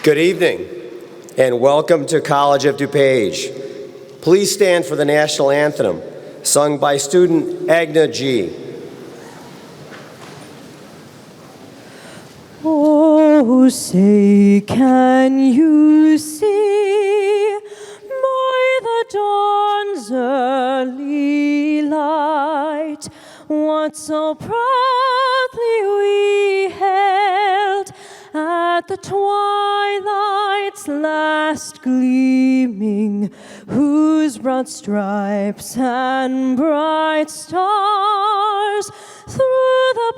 Good evening, and welcome to College of DuPage. Please stand for the national anthem, sung by student Agna G. Oh, say, can you see by the dawn's early light what so proudly we hailed at the twilight's last gleaming, whose broad stripes and bright stars through the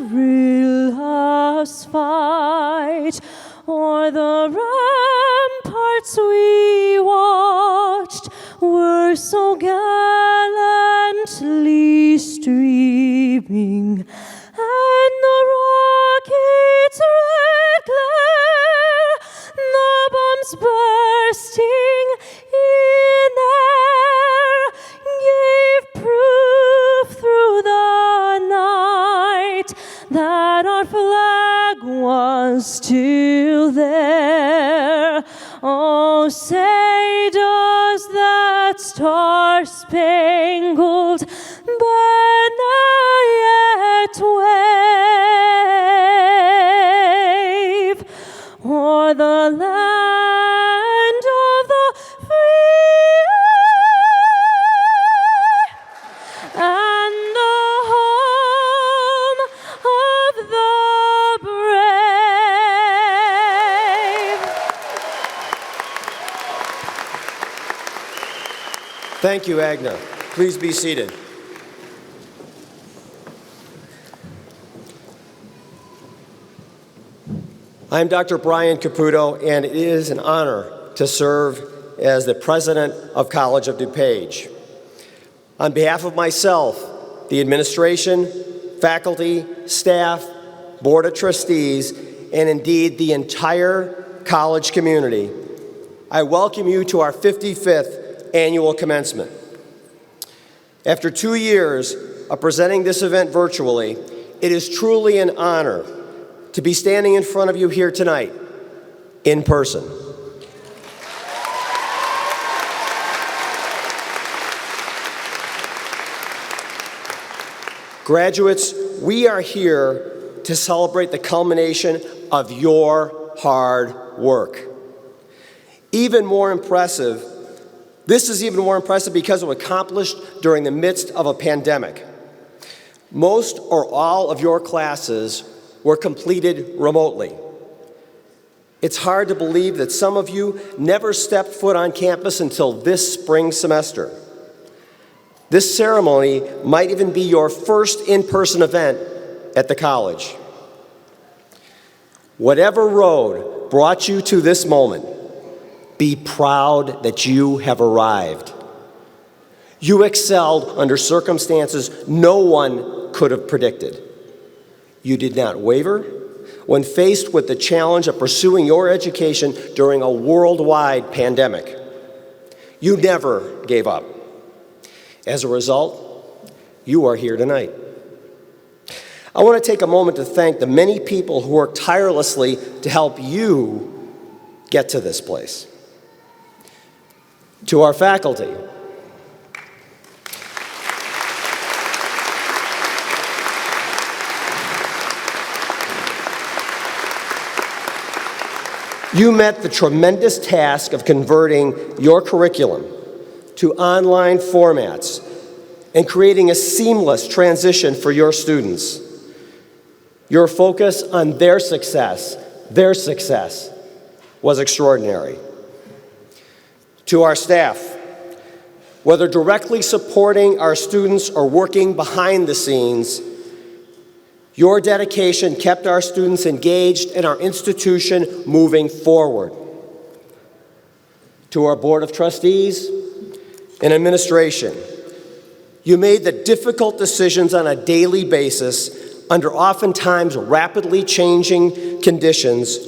perilous fight o'er the ramparts we watched were so gallantly streaming, and the rockets' red glare, the bombs bursting in air, gave proof through the night that our flag was still there. Oh, say, does that star-spangled banner yet wave o'er the land of the free and the home of the brave? Thank you, Agna. Please be seated. I'm Dr. Brian Caputo, and it is an honor to serve as the president of College of DuPage. On behalf of myself, the administration, faculty, staff, board of trustees, and indeed the entire college community, I welcome you to our 55th annual commencement. After 2 years of presenting this event virtually, it is truly an honor to be standing in front of you here tonight, in person. Graduates, we are here to celebrate the culmination of your hard work. This is even more impressive because it was accomplished during the midst of a pandemic. Most or all of your classes were completed remotely. It's hard to believe that some of you never stepped foot on campus until this spring semester. This ceremony might even be your first in-person event at the college. Whatever road brought you to this moment, be proud that you have arrived. You excelled under circumstances no one could have predicted. You did not waver when faced with the challenge of pursuing your education during a worldwide pandemic. You never gave up. As a result, you are here tonight. I want to take a moment to thank the many people who worked tirelessly to help you get to this place. To our faculty, you met the tremendous task of converting your curriculum to online formats and creating a seamless transition for your students. Your focus on their success was extraordinary. To our staff, whether directly supporting our students or working behind the scenes, your dedication kept our students engaged and our institution moving forward. To our Board of Trustees and administration, you made the difficult decisions on a daily basis under oftentimes rapidly changing conditions,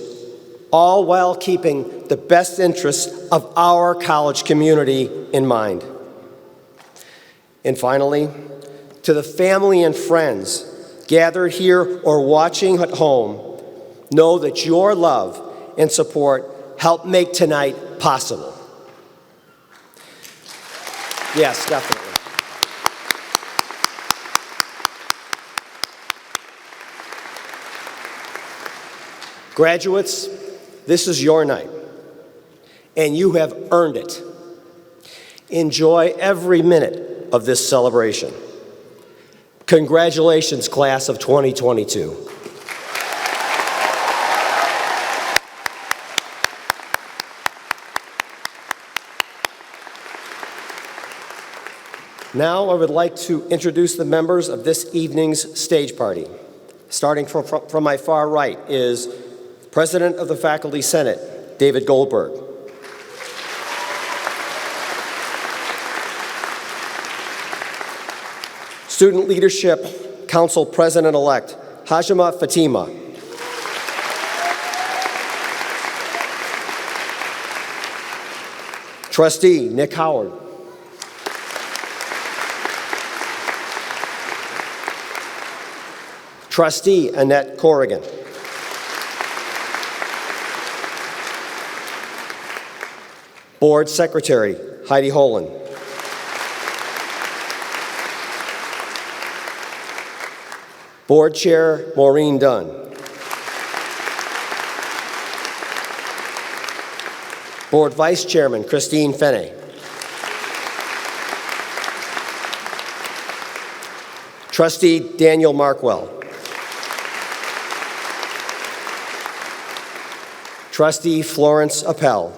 all while keeping the best interests of our college community in mind. And finally, to the family and friends gathered here or watching at home, know that your love and support helped make tonight possible. Yes, definitely. Graduates, this is your night, and you have earned it. Enjoy every minute of this celebration. Congratulations, class of 2022. Now I would like to introduce the members of this evening's stage party. Starting from my far right is President of the Faculty Senate, David Goldberg. Student Leadership Council President-elect, Hajima Fatima. Trustee Nick Howard. Trustee Annette Corrigan. Board Secretary Heidi Holen. Board Chair Maureen Dunn. Board Vice Chairman Christine Fenney. Trustee Daniel Markwell. Trustee Florence Appel.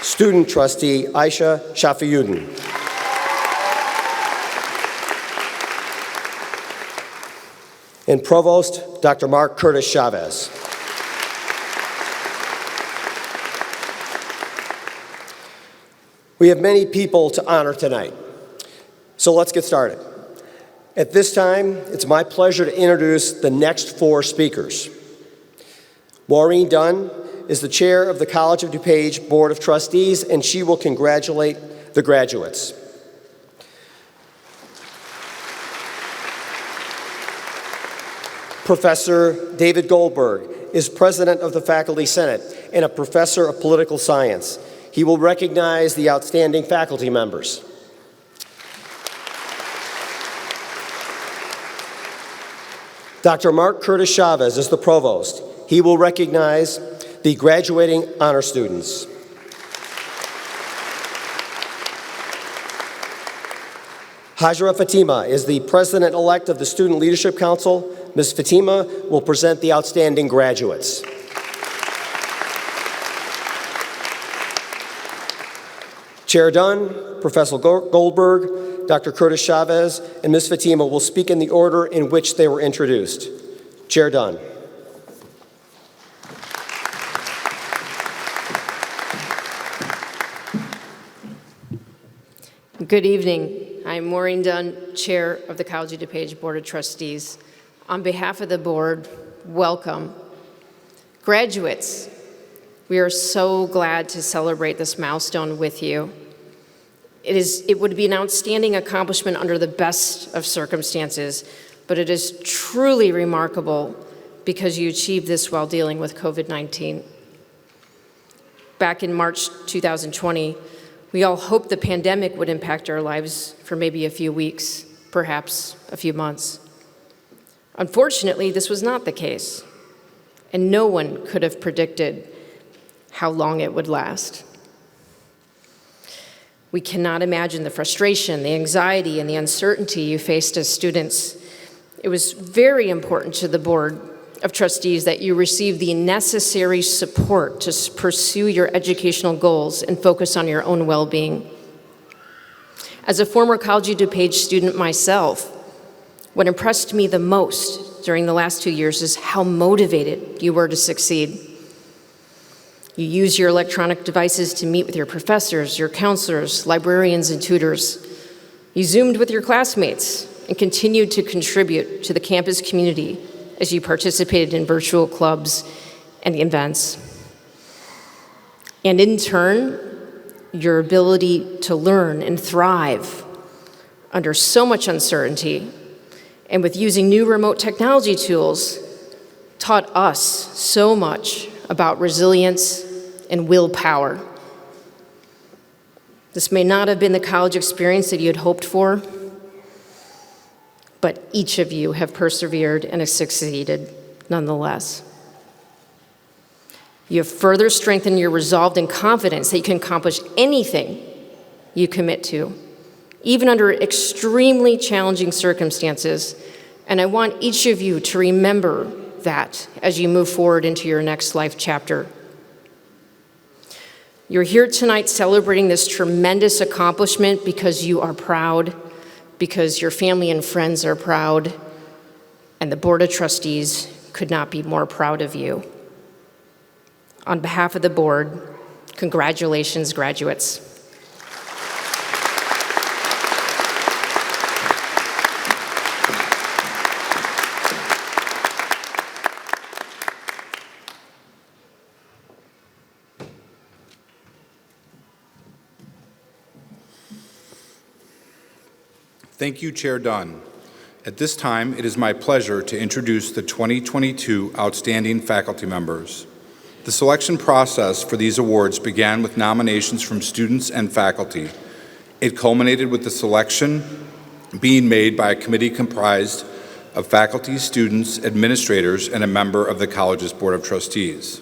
Student Trustee Aisha Shafiyuddin. And Provost Dr. Mark Curtis Chavez. We have many people to honor tonight, so let's get started. At this time, it's my pleasure to introduce the next four speakers. Maureen Dunn is the chair of the College of DuPage Board of Trustees, and she will congratulate the graduates. Professor David Goldberg is president of the Faculty Senate and a professor of political science. He will recognize the outstanding faculty members. Dr. Mark Curtis Chavez is the provost. He will recognize the graduating honor students. Hajra Fatima is the president-elect of the Student Leadership Council. Ms. Fatima will present the outstanding graduates. Chair Dunn, Professor Goldberg, Dr. Curtis Chavez, and Ms. Fatima will speak in the order in which they were introduced. Chair Dunn. Good evening. I'm Maureen Dunn, Chair of the College of DuPage Board of Trustees. On behalf of the board, welcome. Graduates, we are so glad to celebrate this milestone with you. It would be an outstanding accomplishment under the best of circumstances, but it is truly remarkable because you achieved this while dealing with COVID-19. Back in March 2020, we all hoped the pandemic would impact our lives for maybe a few weeks, perhaps a few months. Unfortunately, this was not the case, and no one could have predicted how long it would last. We cannot imagine the frustration, the anxiety, and the uncertainty you faced as students. It was very important to the Board of Trustees that you receive the necessary support to pursue your educational goals and focus on your own well-being. As a former College of DuPage student myself, what impressed me the most during the last 2 years is how motivated you were to succeed. You use your electronic devices to meet with your professors, your counselors, librarians, and tutors. You Zoomed with your classmates and continued to contribute to the campus community as you participated in virtual clubs and events. And in turn, your ability to learn and thrive under so much uncertainty and with using new remote technology tools taught us so much about resilience and willpower. This may not have been the college experience that you had hoped for, but each of you have persevered and have succeeded nonetheless. You have further strengthened your resolve and confidence that you can accomplish anything you commit to, even under extremely challenging circumstances. And I want each of you to remember that as you move forward into your next life chapter. You're here tonight celebrating this tremendous accomplishment because you are proud, because your family and friends are proud, and the Board of Trustees could not be more proud of you. On behalf of the board, congratulations, graduates. Thank you, Chair Dunn. At this time, it is my pleasure to introduce the 2022 Outstanding Faculty Members. The selection process for these awards began with nominations from students and faculty. It culminated with the selection being made by a committee comprised of faculty, students, administrators, and a member of the college's Board of Trustees.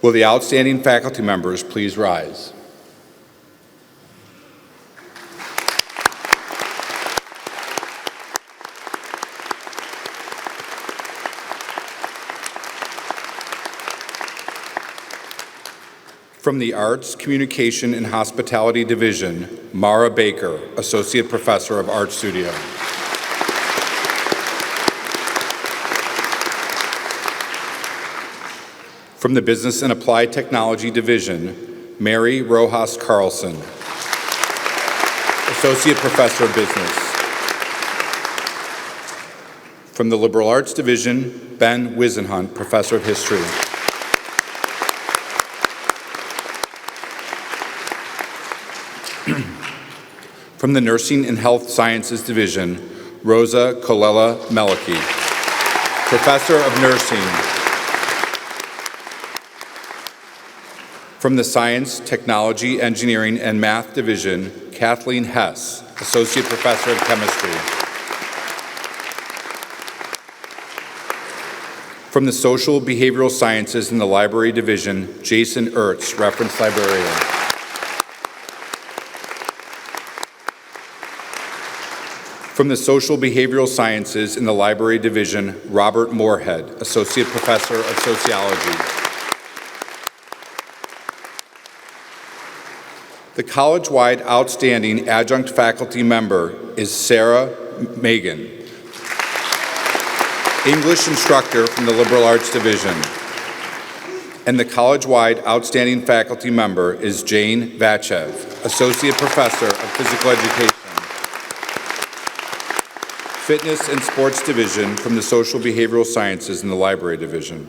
Will the outstanding faculty members please rise? From the Arts, Communication, and Hospitality Division, Mara Baker, Associate Professor of Art Studio. From the Business and Applied Technology Division, Mary Rojas Carlson, Associate Professor of Business. From the Liberal Arts Division, Ben Wisenhunt, Professor of History. From the Nursing and Health Sciences Division, Rosa Colella Meliki, Professor of Nursing. From the Science, Technology, Engineering, and Math Division, Kathleen Hess, Associate Professor of Chemistry. From the Social Behavioral Sciences and the Library Division, Jason Ertz, Reference Librarian. From the Social Behavioral Sciences in the Library Division, Robert Moorhead, Associate Professor of Sociology. The college-wide outstanding adjunct faculty member is Sarah Megan, English instructor from the Liberal Arts Division. And the college-wide outstanding faculty member is Jane Vachev, Associate Professor of Physical Education. Fitness and Sports Division from the Social Behavioral Sciences in the Library Division.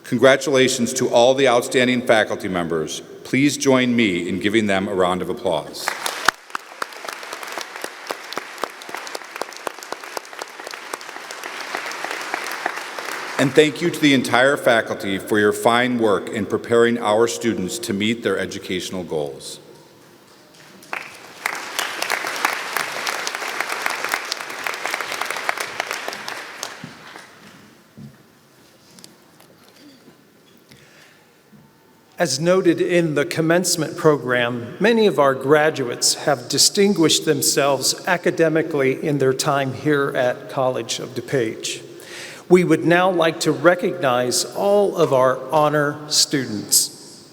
Congratulations to all the outstanding faculty members. Please join me in giving them a round of applause. And thank you to the entire faculty for your fine work in preparing our students to meet their educational goals. As noted in the commencement program, many of our graduates have distinguished themselves academically in their time here at College of DuPage. We would now like to recognize all of our honor students.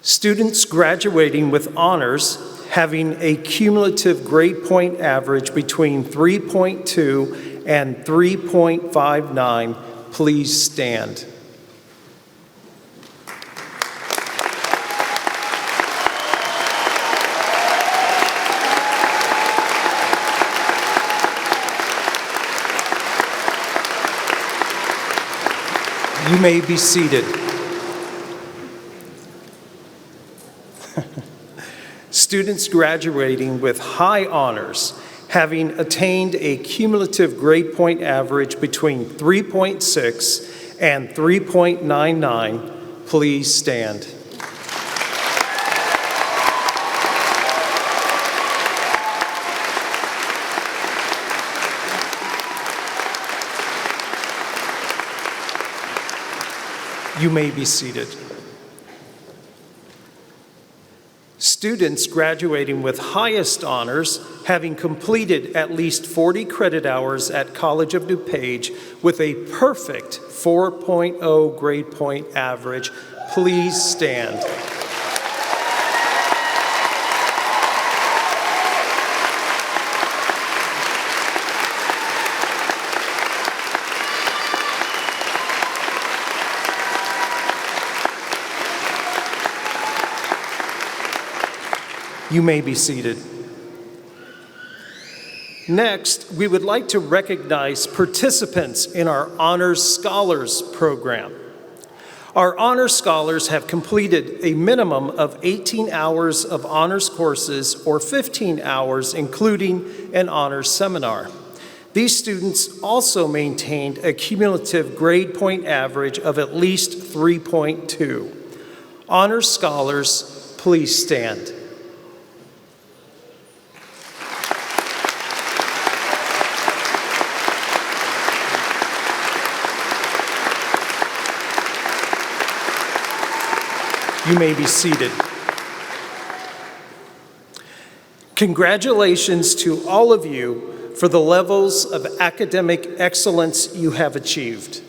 Students graduating with honors having a cumulative grade point average between 3.2 and 3.59, please stand. You may be seated. Students graduating with high honors, having attained a cumulative grade point average between 3.6 and 3.99, please stand. You may be seated. Students graduating with highest honors, having completed at least 40 credit hours at College of DuPage with a perfect 4.0 grade point average, please stand. You may be seated. Next, we would like to recognize participants in our Honors Scholars Program. Our Honors Scholars have completed a minimum of 18 hours of honors courses or 15 hours, including an honors seminar. These students also maintained a cumulative grade point average of at least 3.2. Honors Scholars, please stand. You may be seated. Congratulations to all of you for the levels of academic excellence you have achieved.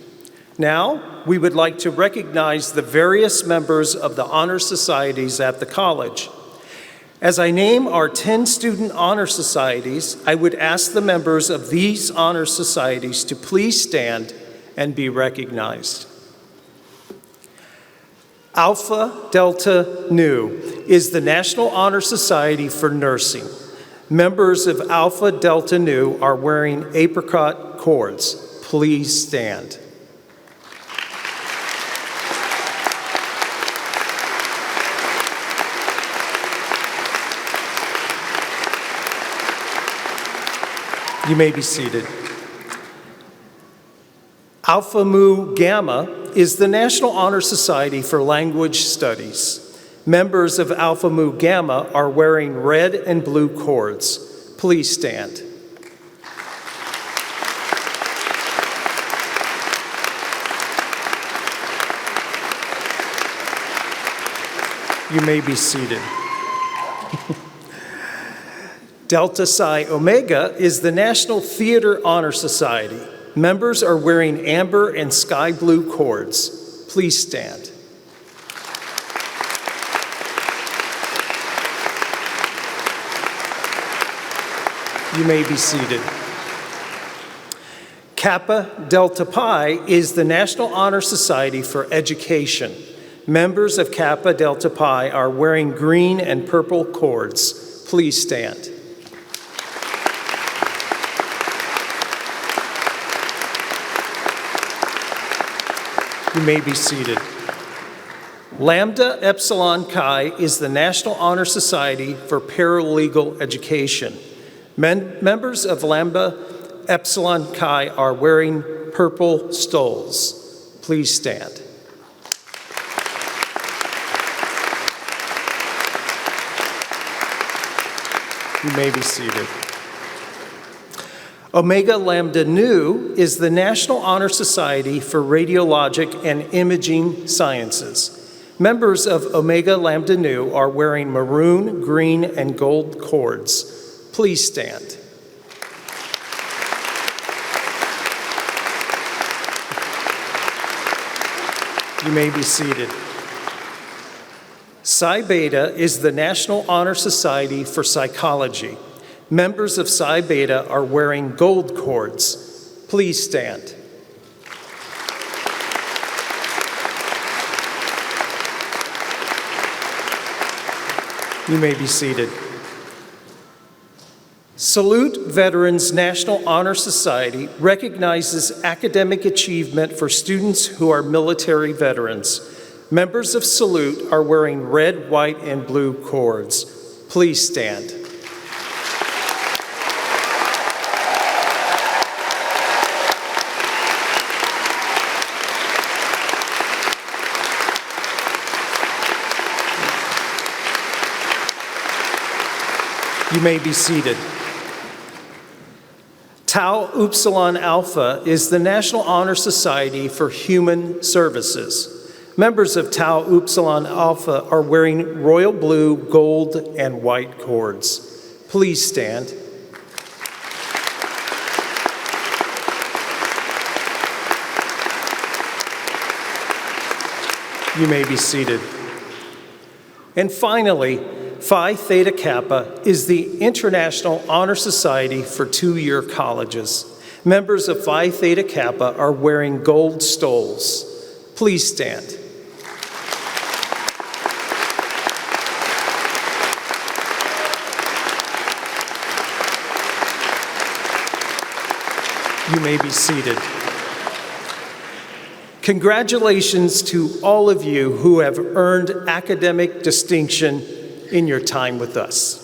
Now, we would like to recognize the various members of the honor societies at the college. As I name our 10 student honor societies, I would ask the members of these honor societies to please stand and be recognized. Alpha Delta Nu is the National Honor Society for Nursing. Members of Alpha Delta Nu are wearing apricot cords. Please stand. You may be seated. Alpha Mu Gamma is the National Honor Society for Language Studies. Members of Alpha Mu Gamma are wearing red and blue cords. Please stand. You may be seated. Delta Psi Omega is the National Theater Honor Society. Members are wearing amber and sky blue cords. Please stand. You may be seated. Kappa Delta Pi is the National Honor Society for Education. Members of Kappa Delta Pi are wearing green and purple cords. Please stand. You may be seated. Lambda Epsilon Chi is the National Honor Society for Paralegal Education. Members of Lambda Epsilon Chi are wearing purple stoles. Please stand. You may be seated. Omega Lambda Nu is the National Honor Society for Radiologic and Imaging Sciences. Members of Omega Lambda Nu are wearing maroon, green, and gold cords. Please stand. You may be seated. Psi Beta is the National Honor Society for Psychology. Members of Psi Beta are wearing gold cords. Please stand. You may be seated. Salute Veterans National Honor Society recognizes academic achievement for students who are military veterans. Members of Salute are wearing red, white, and blue cords. Please stand. You may be seated. Tau Upsilon Alpha is the National Honor Society for Human Services. Members of Tau Upsilon Alpha are wearing royal blue, gold, and white cords. Please stand. You may be seated. And finally, Phi Theta Kappa is the International Honor Society for two-year colleges. Members of Phi Theta Kappa are wearing gold stoles. Please stand. You may be seated. Congratulations to all of you who have earned academic distinction in your time with us.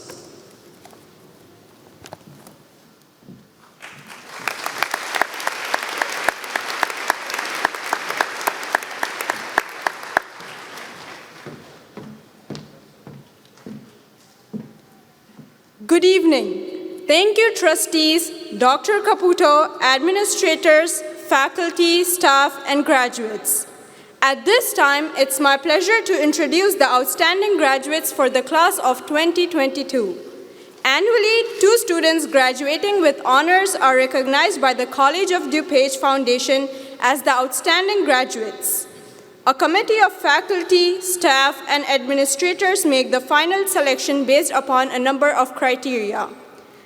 Good evening. Thank you, trustees, Dr. Caputo, administrators, faculty, staff, and graduates. At this time, it's my pleasure to introduce the outstanding graduates for the class of 2022. Annually, 2 students graduating with honors are recognized by the College of DuPage Foundation as the outstanding graduates. A committee of faculty, staff, and administrators make the final selection based upon a number of criteria.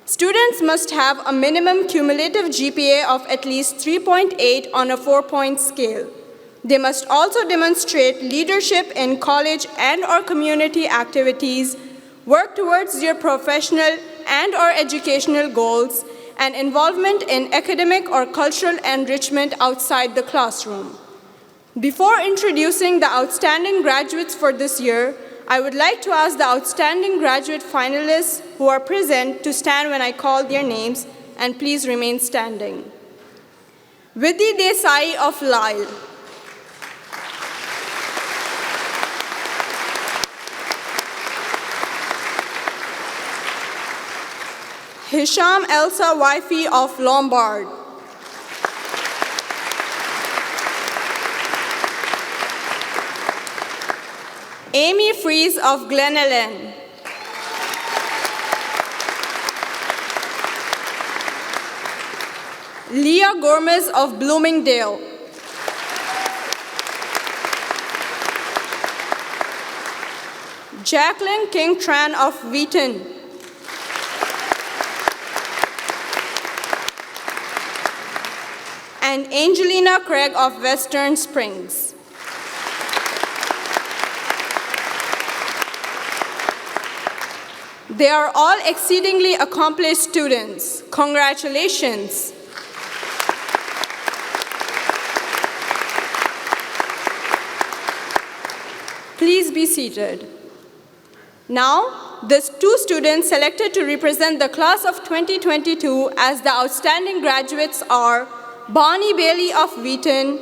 Students must have a minimum cumulative GPA of at least 3.8 on a 4-point scale. They must also demonstrate leadership in college and/or community activities, work towards their professional and/or educational goals, and involvement in academic or cultural enrichment outside the classroom. Before introducing the outstanding graduates for this year, I would like to ask the outstanding graduate finalists who are present to stand when I call their names, and please remain standing. Vidhi Desai of Lyle. Hisham Elsa Waifi of Lombard. Amy Fries of Glen Ellen. Leah Gomez of Bloomingdale. Jacqueline King Tran of Wheaton. And Angelina Craig of Western Springs. They are all exceedingly accomplished students. Congratulations. Please be seated. Now, the 2 students selected to represent the class of 2022 as the outstanding graduates are Bonnie Bailey of Wheaton,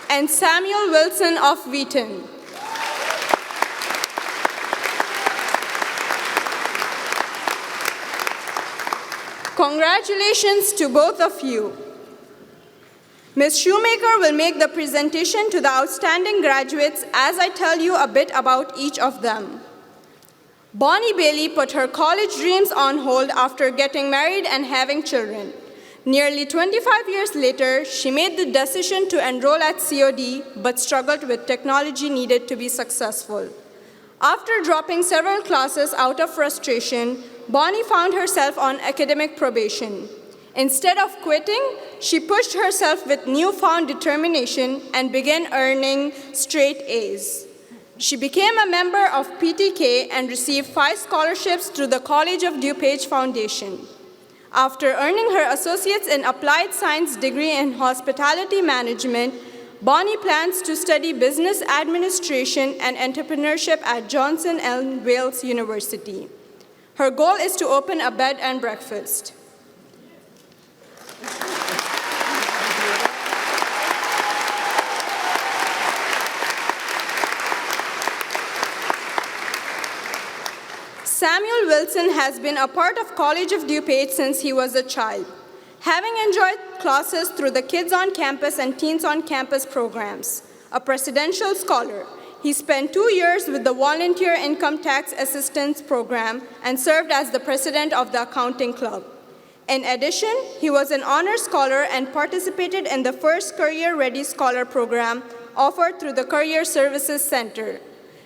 and Samuel Wilson of Wheaton. Congratulations to both of you. Ms. Shoemaker will make the presentation to the outstanding graduates as I tell you a bit about each of them. Bonnie Bailey put her college dreams on hold after getting married and having children. Nearly 25 years later, she made the decision to enroll at COD, but struggled with technology needed to be successful. After dropping several classes out of frustration, Bonnie found herself on academic probation. Instead of quitting, she pushed herself with newfound determination and began earning straight A's. She became a member of PTK and received 5 scholarships through the College of DuPage Foundation. After earning her associate's in applied science degree in hospitality management, Bonnie plans to study business administration and entrepreneurship at Johnson & Wales University. Her goal is to open a bed and breakfast. Samuel Wilson has been a part of College of DuPage since he was a child, having enjoyed classes through the Kids on Campus and Teens on Campus programs. A presidential scholar, he spent 2 years with the Volunteer Income Tax Assistance Program and served as the president of the Accounting Club. In addition, he was an honor scholar and participated in the first Career Ready Scholar program offered through the Career Services Center.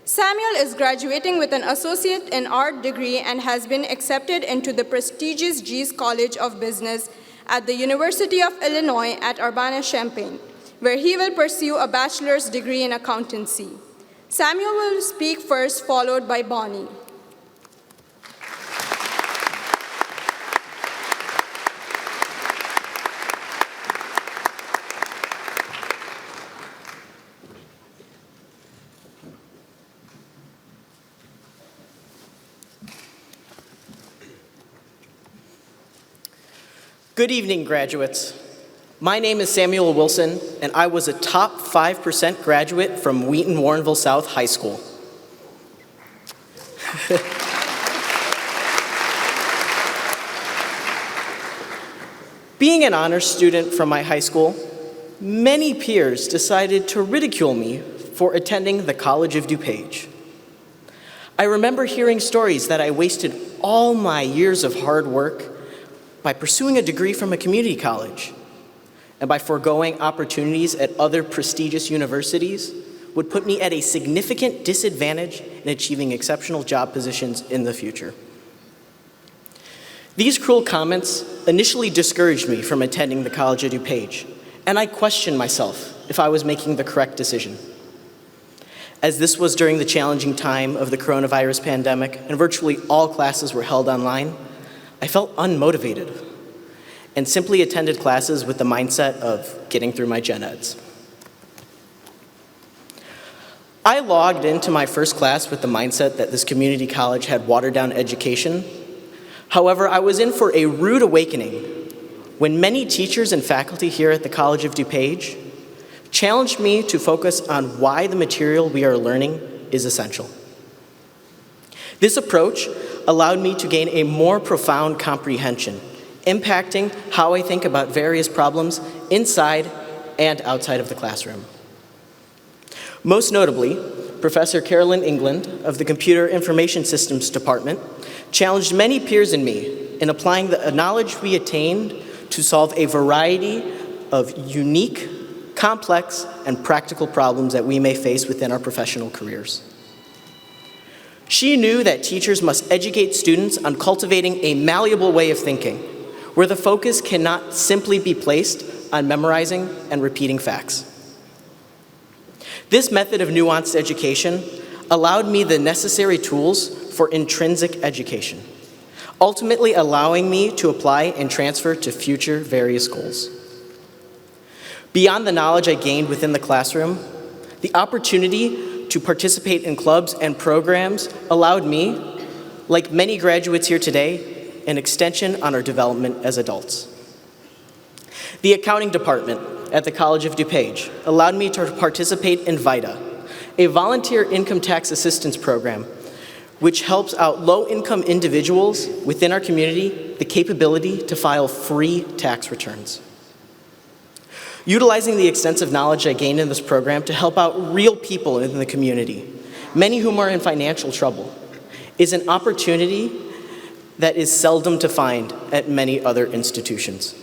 Samuel is graduating with an Associate in Art degree and has been accepted into the prestigious Gies College of Business at the University of Illinois at Urbana-Champaign, where he will pursue a bachelor's degree in accountancy. Samuel will speak first, followed by Bonnie. Good evening, graduates. My name is Samuel Wilson, and I was a top 5% graduate from Wheaton Warrenville South High School. Being an honors student from my high school, many peers decided to ridicule me for attending the College of DuPage. I remember hearing stories that I wasted all my years of hard work by pursuing a degree from a community college, and by foregoing opportunities at other prestigious universities would put me at a significant disadvantage in achieving exceptional job positions in the future. These cruel comments initially discouraged me from attending the College of DuPage, and I questioned myself if I was making the correct decision. As this was during the challenging time of the coronavirus pandemic and virtually all classes were held online, I felt unmotivated and simply attended classes with the mindset of getting through my gen eds. I logged into my first class with the mindset that this community college had watered down education. However, I was in for a rude awakening when many teachers and faculty here at the College of DuPage challenged me to focus on why the material we are learning is essential. This approach allowed me to gain a more profound comprehension, impacting how I think about various problems inside and outside of the classroom. Most notably, Professor Carolyn England of the Computer Information Systems Department challenged many peers and me in applying the knowledge we attained to solve a variety of unique, complex, and practical problems that we may face within our professional careers. She knew that teachers must educate students on cultivating a malleable way of thinking, where the focus cannot simply be placed on memorizing and repeating facts. This method of nuanced education allowed me the necessary tools for intrinsic education, ultimately allowing me to apply and transfer to future various goals. Beyond the knowledge I gained within the classroom, the opportunity to participate in clubs and programs allowed me, like many graduates here today, an extension on our development as adults. The accounting department at the College of DuPage allowed me to participate in VITA, a volunteer income tax assistance program, which helps out low-income individuals within our community the capability to file free tax returns. Utilizing the extensive knowledge I gained in this program to help out real people in the community, many whom are in financial trouble, is an opportunity that is seldom to find at many other institutions.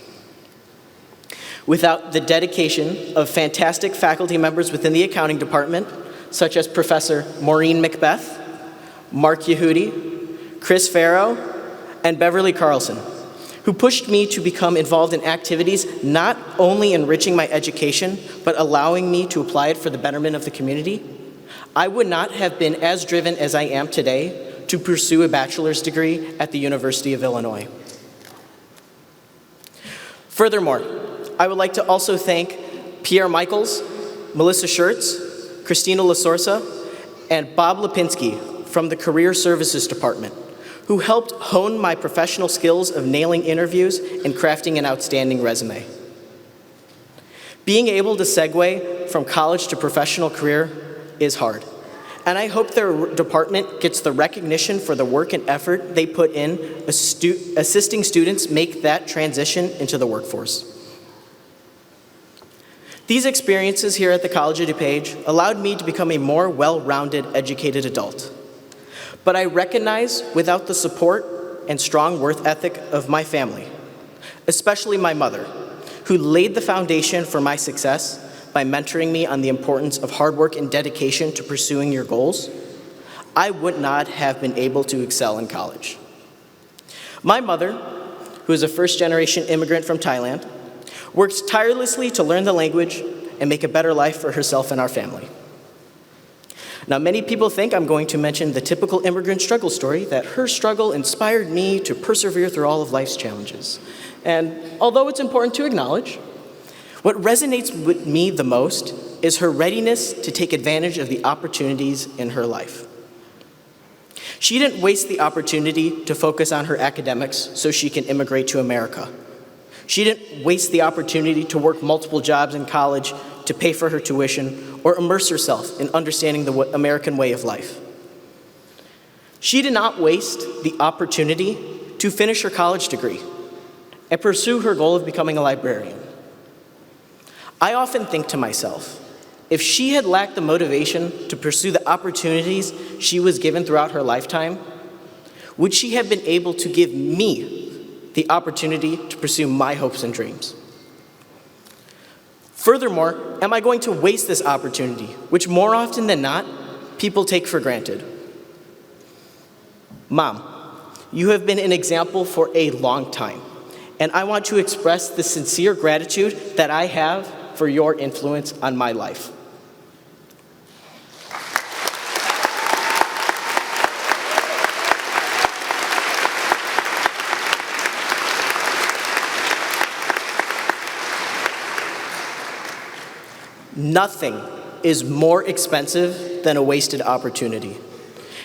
Without the dedication of fantastic faculty members within the accounting department, such as Professor Maureen Macbeth, Mark Yehudi, Chris Farrow, and Beverly Carlson, who pushed me to become involved in activities not only enriching my education, but allowing me to apply it for the betterment of the community, I would not have been as driven as I am today to pursue a bachelor's degree at the University of Illinois. Furthermore, I would like to also thank Pierre Michaels, Melissa Schertz, Christina LaSorsa, and Bob Lipinski from the Career Services Department, who helped hone my professional skills of nailing interviews and crafting an outstanding resume. Being able to segue from college to professional career is hard, and I hope their department gets the recognition for the work and effort they put in assisting students make that transition into the workforce. These experiences here at the College of DuPage allowed me to become a more well-rounded, educated adult. But I recognize without the support and strong work ethic of my family, especially my mother, who laid the foundation for my success by mentoring me on the importance of hard work and dedication to pursuing your goals, I would not have been able to excel in college. My mother, who is a first-generation immigrant from Thailand, worked tirelessly to learn the language and make a better life for herself and our family. Now, many people think I'm going to mention the typical immigrant struggle story, that her struggle inspired me to persevere through all of life's challenges. And although it's important to acknowledge, what resonates with me the most is her readiness to take advantage of the opportunities in her life. She didn't waste the opportunity to focus on her academics so she can immigrate to America. She didn't waste the opportunity to work multiple jobs in college to pay for her tuition or immerse herself in understanding the American way of life. She did not waste the opportunity to finish her college degree and pursue her goal of becoming a librarian. I often think to myself, if she had lacked the motivation to pursue the opportunities she was given throughout her lifetime, would she have been able to give me the opportunity to pursue my hopes and dreams? Furthermore, am I going to waste this opportunity, which more often than not, people take for granted? Mom, you have been an example for a long time, and I want to express the sincere gratitude that I have for your influence on my life. Nothing is more expensive than a wasted opportunity.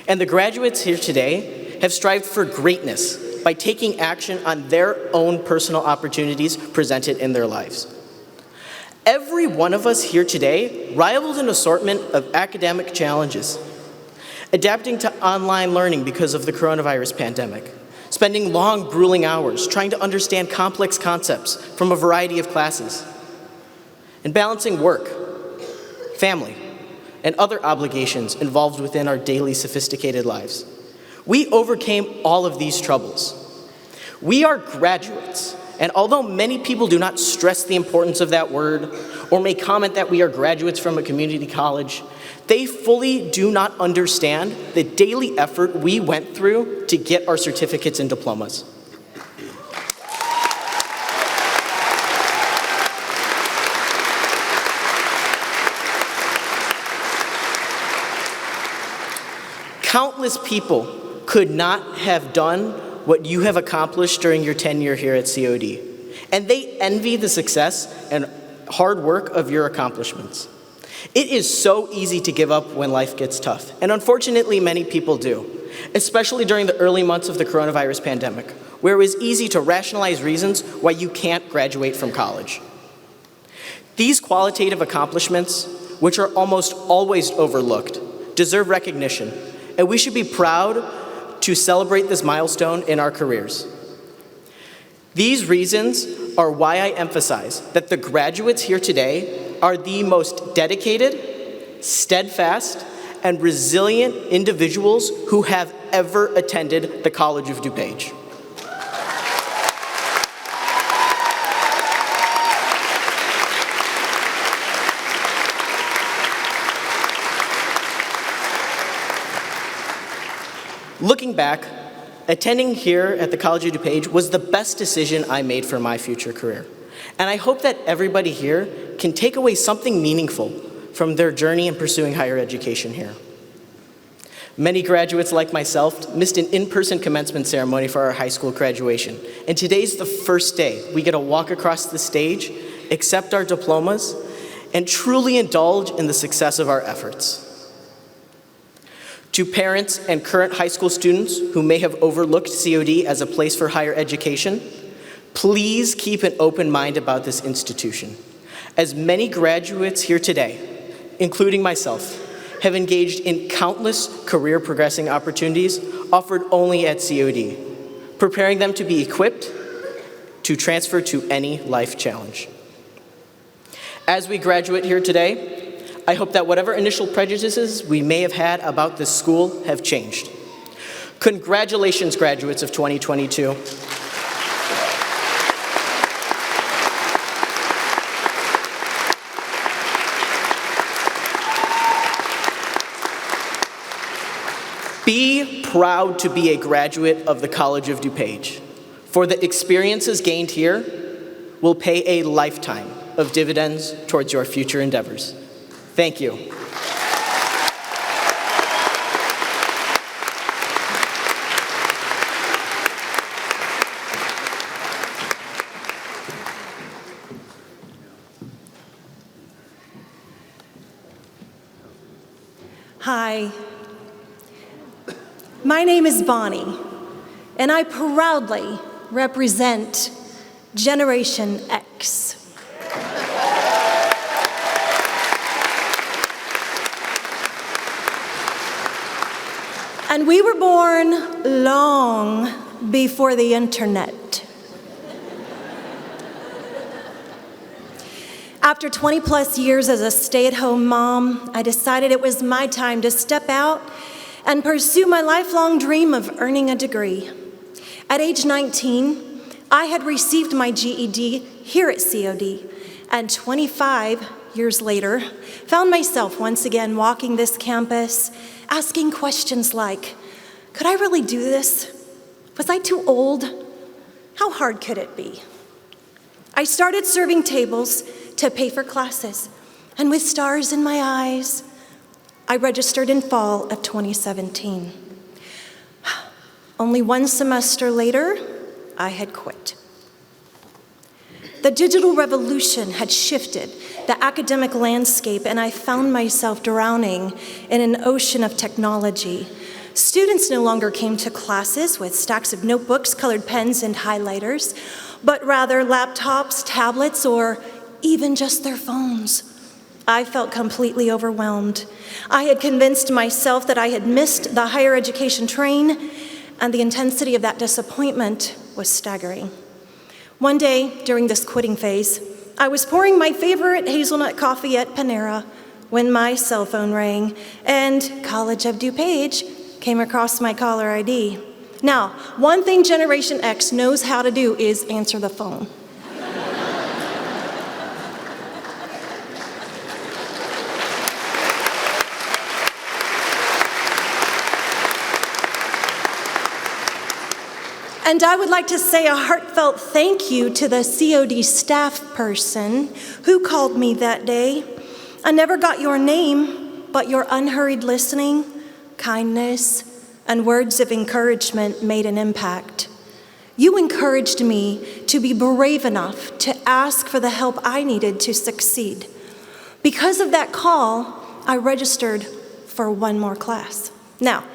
And the graduates here today have strived for greatness by taking action on their own personal opportunities presented in their lives. Every one of us here today rivaled an assortment of academic challenges, adapting to online learning because of the coronavirus pandemic, spending long, grueling hours trying to understand complex concepts from a variety of classes, and balancing work, family, and other obligations involved within our daily sophisticated lives. We overcame all of these troubles. We are graduates, and although many people do not stress the importance of that word or may comment that we are graduates from a community college, they fully do not understand the daily effort we went through to get our certificates and diplomas. Countless people could not have done what you have accomplished during your tenure here at COD, and they envy the success and hard work of your accomplishments. It is so easy to give up when life gets tough, and unfortunately many people do, especially during the early months of the coronavirus pandemic, where it was easy to rationalize reasons why you can't graduate from college. These qualitative accomplishments, which are almost always overlooked, deserve recognition, and we should be proud to celebrate this milestone in our careers. These reasons are why I emphasize that the graduates here today are the most dedicated, steadfast, and resilient individuals who have ever attended the College of DuPage. Looking back, attending here at the College of DuPage was the best decision I made for my future career. And I hope that everybody here can take away something meaningful from their journey in pursuing higher education here. Many graduates like myself missed an in-person commencement ceremony for our high school graduation. And today's the first day we get to walk across the stage, accept our diplomas, and truly indulge in the success of our efforts. To parents and current high school students who may have overlooked COD as a place for higher education, please keep an open mind about this institution. As many graduates here today, including myself, have engaged in countless career progressing opportunities offered only at COD, preparing them to be equipped to transfer to any life challenge. As we graduate here today, I hope that whatever initial prejudices we may have had about this school have changed. Congratulations, graduates of 2022. Be proud to be a graduate of the College of DuPage, for the experiences gained here will pay a lifetime of dividends towards your future endeavors. Thank you. Hi, my name is Bonnie, and I proudly represent Generation X. And we were born long before the internet. After 20 plus years as a stay-at-home mom, I decided it was my time to step out and pursue my lifelong dream of earning a degree. At age 19, I had received my GED here at COD, and 25 years later, found myself once again walking this campus, asking questions like, could I really do this? Was I too old? How hard could it be? I started serving tables to pay for classes, and with stars in my eyes, I registered in fall of 2017. Only one semester later, I had quit. The digital revolution had shifted the academic landscape, and I found myself drowning in an ocean of technology. Students no longer came to classes with stacks of notebooks, colored pens, and highlighters, but rather laptops, tablets, or even just their phones. I felt completely overwhelmed. I had convinced myself that I had missed the higher education train, and the intensity of that disappointment was staggering. One day, during this quitting phase, I was pouring my favorite hazelnut coffee at Panera when my cell phone rang, and College of DuPage came across my caller ID. Now, one thing Generation X knows how to do is answer the phone. And I would like to say a heartfelt thank you to the COD staff person who called me that day. I never got your name, but your unhurried listening, kindness, and words of encouragement made an impact. You encouraged me to be brave enough to ask for the help I needed to succeed. Because of that call, I registered for one more class. Now,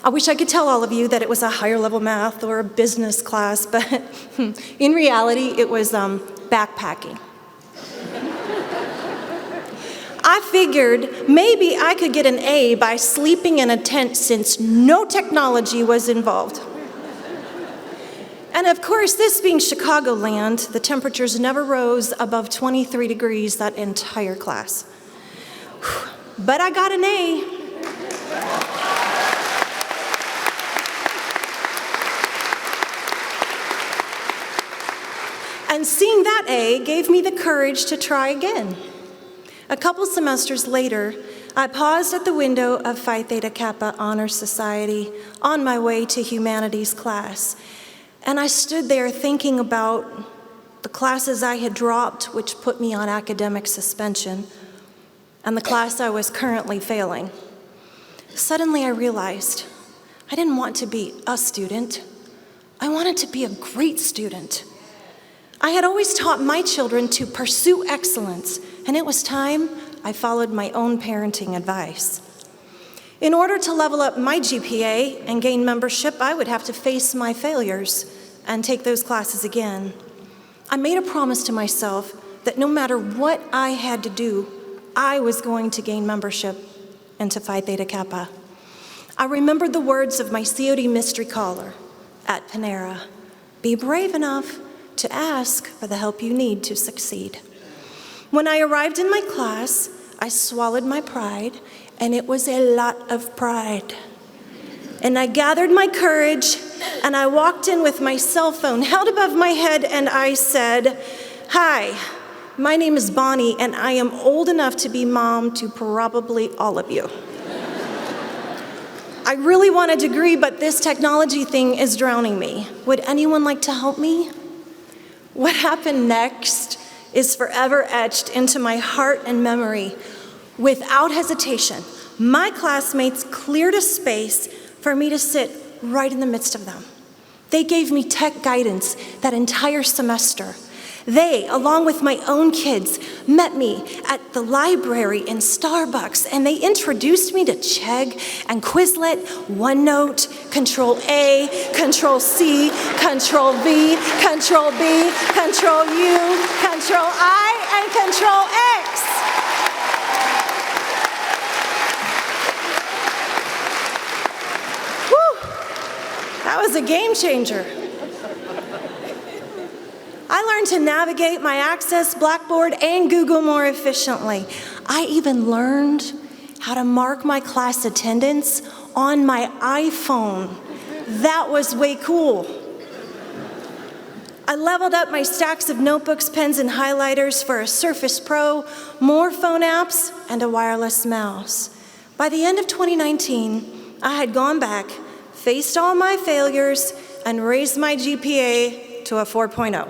I wish I could tell all of you that it was a higher level math or a business class, but in reality, it was backpacking. I figured maybe I could get an A by sleeping in a tent since no technology was involved. And of course, this being Chicagoland, the temperatures never rose above 23 degrees that entire class. But I got an A. And seeing that A gave me the courage to try again. A couple semesters later, I paused at the window of Phi Theta Kappa Honor Society on my way to humanities class. And I stood there thinking about the classes I had dropped, which put me on academic suspension, and the class I was currently failing. Suddenly I realized I didn't want to be a student. I wanted to be a great student. I had always taught my children to pursue excellence, and it was time I followed my own parenting advice. In order to level up my GPA and gain membership, I would have to face my failures and take those classes again. I made a promise to myself that no matter what I had to do, I was going to gain membership into Phi Theta Kappa. I remembered the words of my COD mystery caller at Panera. Be brave enough to ask for the help you need to succeed. When I arrived in my class, I swallowed my pride, and it was a lot of pride. And I gathered my courage, and I walked in with my cell phone held above my head, and I said, "Hi, my name is Bonnie, and I am old enough to be mom to probably all of you. I really want a degree, but this technology thing is drowning me. Would anyone like to help me?" What happened next is forever etched into my heart and memory. Without hesitation, my classmates cleared a space for me to sit right in the midst of them. They gave me tech guidance that entire semester. They, along with my own kids, met me at the library in Starbucks, and they introduced me to Chegg and Quizlet, OneNote, Control A, Control C, Control V, Control B, Control U, Control I, and Control X. Whew, that was a game changer. I learned to navigate my Access, Blackboard, and Google more efficiently. I even learned how to mark my class attendance on my iPhone. That was way cool. I leveled up my stacks of notebooks, pens, and highlighters for a Surface Pro, more phone apps, and a wireless mouse. By the end of 2019, I had gone back, faced all my failures, and raised my GPA to a 4.0.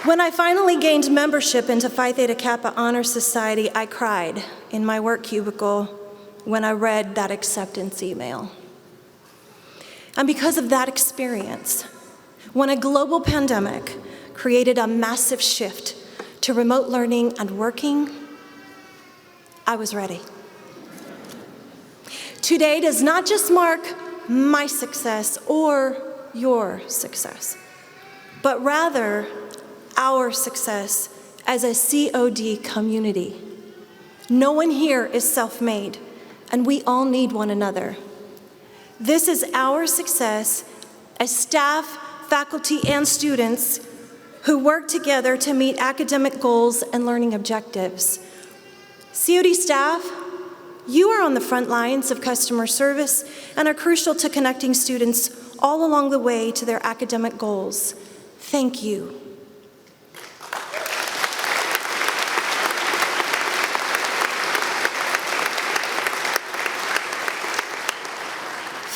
When I finally gained membership into Phi Theta Kappa Honor Society, I cried in my work cubicle when I read that acceptance email. And because of that experience, when a global pandemic created a massive shift to remote learning and working, I was ready. Today does not just mark my success or your success, but rather our success as a COD community. No one here is self-made, and we all need one another. This is our success as staff, faculty, and students who work together to meet academic goals and learning objectives. COD staff, you are on the front lines of customer service and are crucial to connecting students all along the way to their academic goals. Thank you.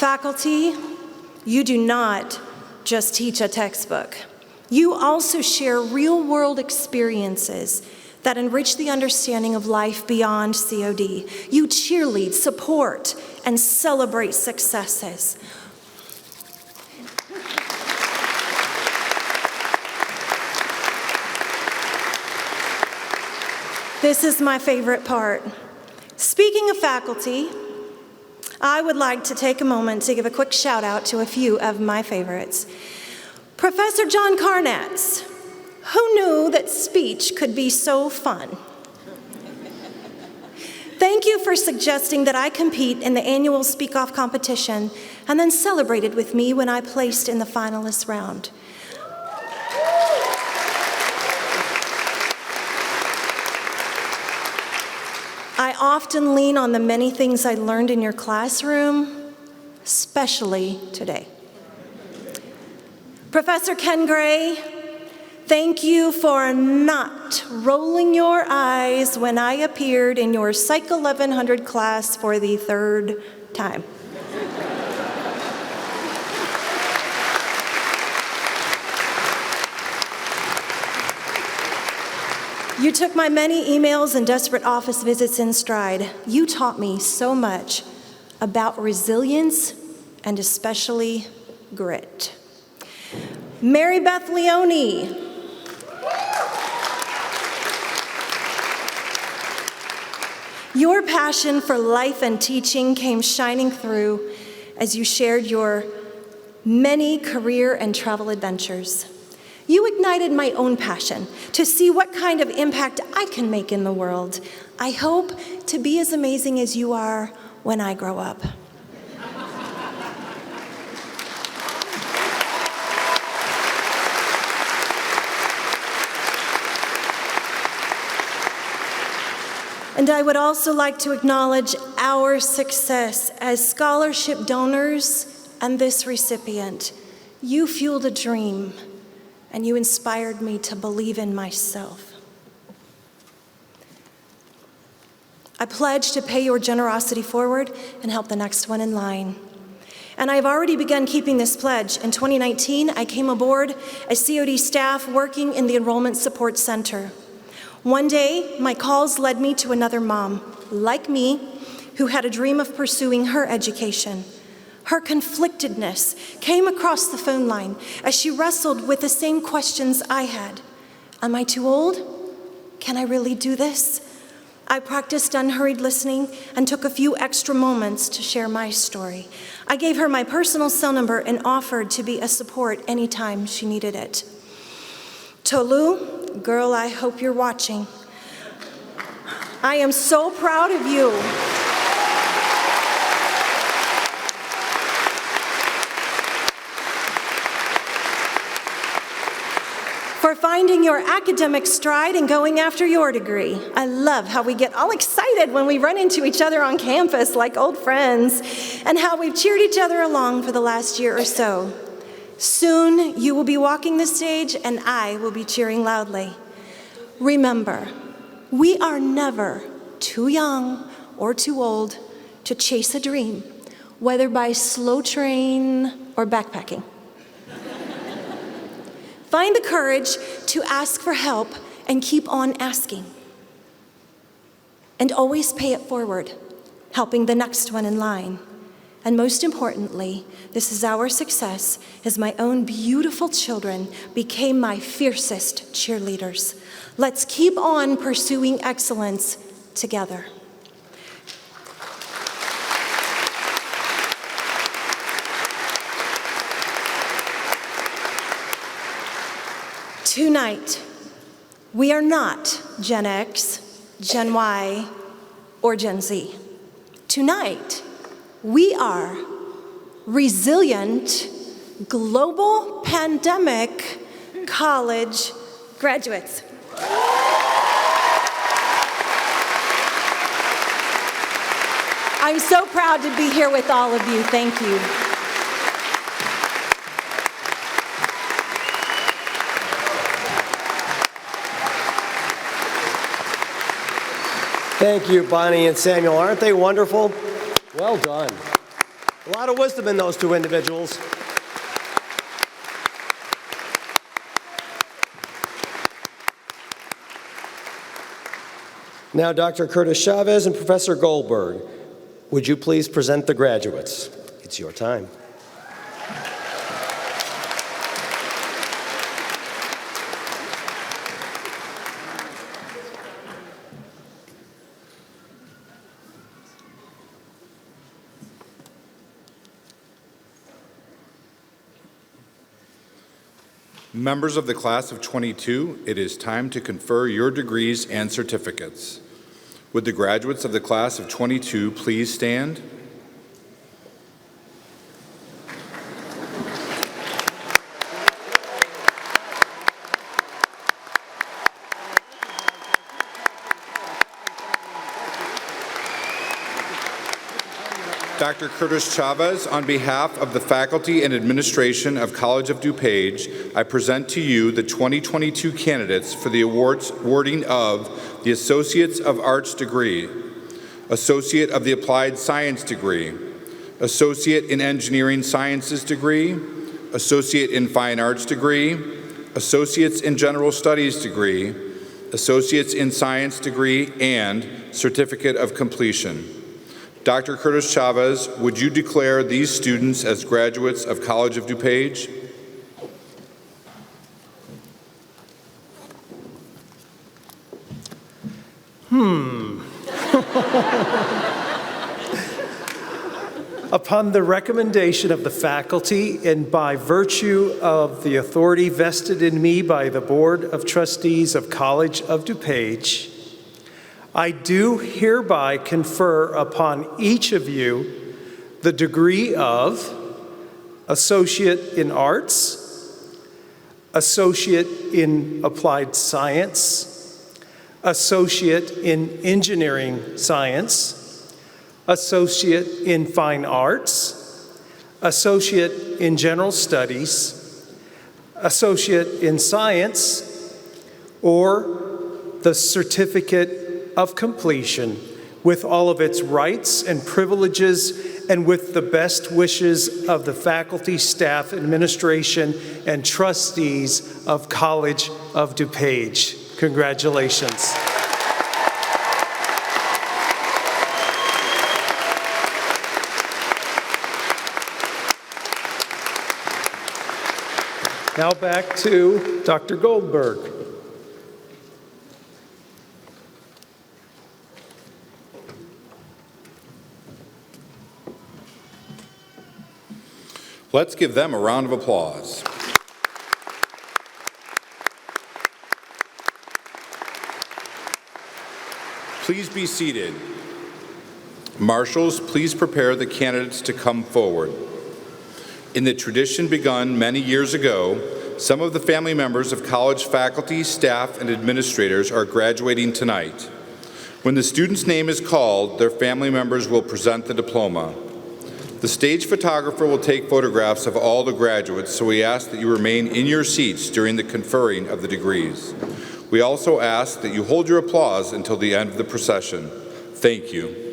Faculty, you do not just teach a textbook. You also share real-world experiences that enrich the understanding of life beyond COD. You cheerlead, support, and celebrate successes. This is my favorite part. Speaking of faculty, I would like to take a moment to give a quick shout out to a few of my favorites. Professor John Carnatz, who knew that speech could be so fun? Thank you for suggesting that I compete in the annual Speak Off competition and then celebrated with me when I placed in the finalist round. I often lean on the many things I learned in your classroom, especially today. Professor Ken Gray, thank you for not rolling your eyes when I appeared in your Psych 1100 class for the third time. You took my many emails and desperate office visits in stride. You taught me so much about resilience and especially grit. Mary Beth Leone. Your passion for life and teaching came shining through as you shared your many career and travel adventures. You ignited my own passion to see what kind of impact I can make in the world. I hope to be as amazing as you are when I grow up. And I would also like to acknowledge our success as scholarship donors and this recipient. You fueled a dream, and you inspired me to believe in myself. I pledge to pay your generosity forward and help the next one in line. And I've already begun keeping this pledge. In 2019, I came aboard as COD staff working in the Enrollment Support Center. One day, my calls led me to another mom, like me, who had a dream of pursuing her education. Her conflictedness came across the phone line as she wrestled with the same questions I had. Am I too old? Can I really do this? I practiced unhurried listening and took a few extra moments to share my story. I gave her my personal cell number and offered to be a support anytime she needed it. Tolu, girl, I hope you're watching. I am so proud of you. For finding your academic stride and going after your degree. I love how we get all excited when we run into each other on campus like old friends, and how we've cheered each other along for the last year or so. Soon, you will be walking the stage, and I will be cheering loudly. Remember, we are never too young or too old to chase a dream, whether by slow train or backpacking. Find the courage to ask for help and keep on asking. And always pay it forward, helping the next one in line. And most importantly, this is our success as my own beautiful children became my fiercest cheerleaders. Let's keep on pursuing excellence together. Tonight, we are not Gen X, Gen Y, or Gen Z. Tonight, we are resilient, global pandemic college graduates. I'm so proud to be here with all of you. Thank you. Thank you, Bonnie and Samuel. Aren't they wonderful? Well done. A lot of wisdom in those two individuals. Now, Dr. Curtis Chavez and Professor Goldberg, would you please present the graduates? It's your time. Members of the class of 22, it is time to confer your degrees and certificates. Would the graduates of the class of 22 please stand? Dr. Curtis Chavez, on behalf of the faculty and administration of College of DuPage, I present to you the 2022 candidates for the awarding of the Associates of Arts degree, Associate of the Applied Science degree, Associate in Engineering Sciences degree, Associate in Fine Arts degree, Associates in General Studies degree, Associates in Science degree, and Certificate of Completion. Dr. Curtis Chavez, would you declare these students as graduates of College of DuPage? Upon the recommendation of the faculty and by virtue of the authority vested in me by the Board of Trustees of College of DuPage, I do hereby confer upon each of you the degree of Associate in Arts, Associate in Applied Science, Associate in Engineering Science, Associate in Fine Arts, Associate in General Studies, Associate in Science, or the Certificate of Completion with all of its rights and privileges and with the best wishes of the faculty, staff, administration, and trustees of College of DuPage. Congratulations. Now back to Dr. Goldberg. Let's give them a round of applause. Please be seated. Marshals, please prepare the candidates to come forward. In the tradition begun many years ago, some of the family members of college faculty, staff, and administrators are graduating tonight. When the student's name is called, their family members will present the diploma. The stage photographer will take photographs of all the graduates, so we ask that you remain in your seats during the conferring of the degrees. We also ask that you hold your applause until the end of the procession. Thank you.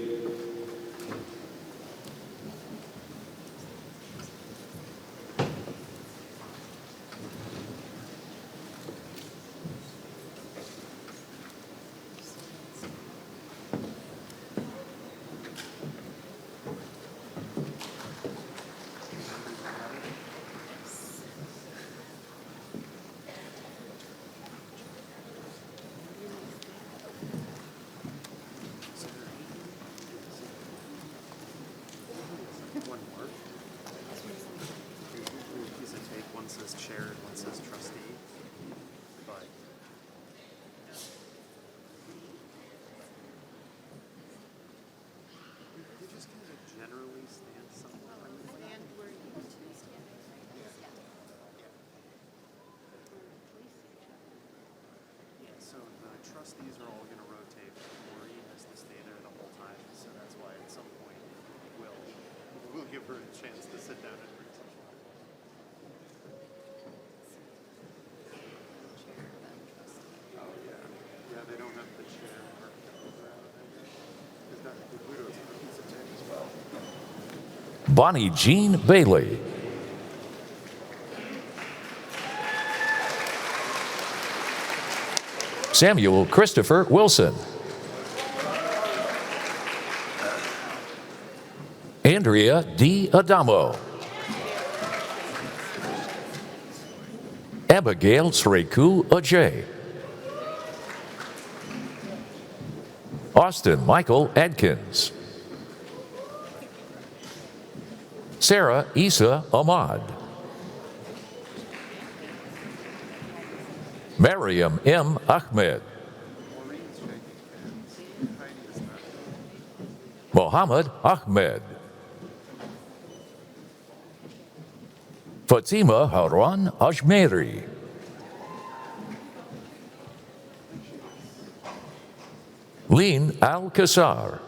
Trustees are all going to rotate. Maureen has to stay there the whole time, so that's why at some point we'll give her a chance to sit down and read some. Oh yeah, they don't have the chair marked over. Because Dr. Caputo's on a piece of tape as well. Bonnie Jean Bailey. Samuel Christopher Wilson. Andrea D. Adamo. Abigail Sreku Ajay. Austin Michael Adkins. Sarah Isa Ahmad. Mariam M. Ahmed. Mohammed Ahmed. Fatima Harwan Ajmeri. Leen Al-Kassar.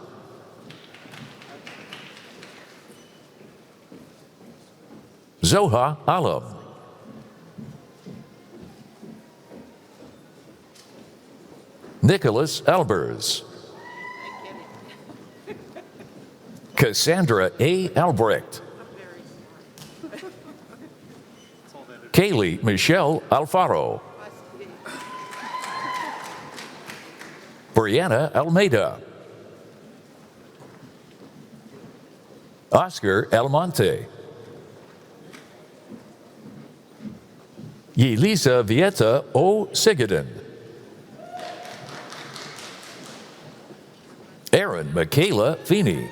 Zoha Alam. Nicholas Albers. Cassandra A. Albrecht. Kaylee Michelle Alfaro. Brianna Almeida. Oscar Almonte. Yelisa Vieta O. Sigaden. Aaron Michaela Feeney.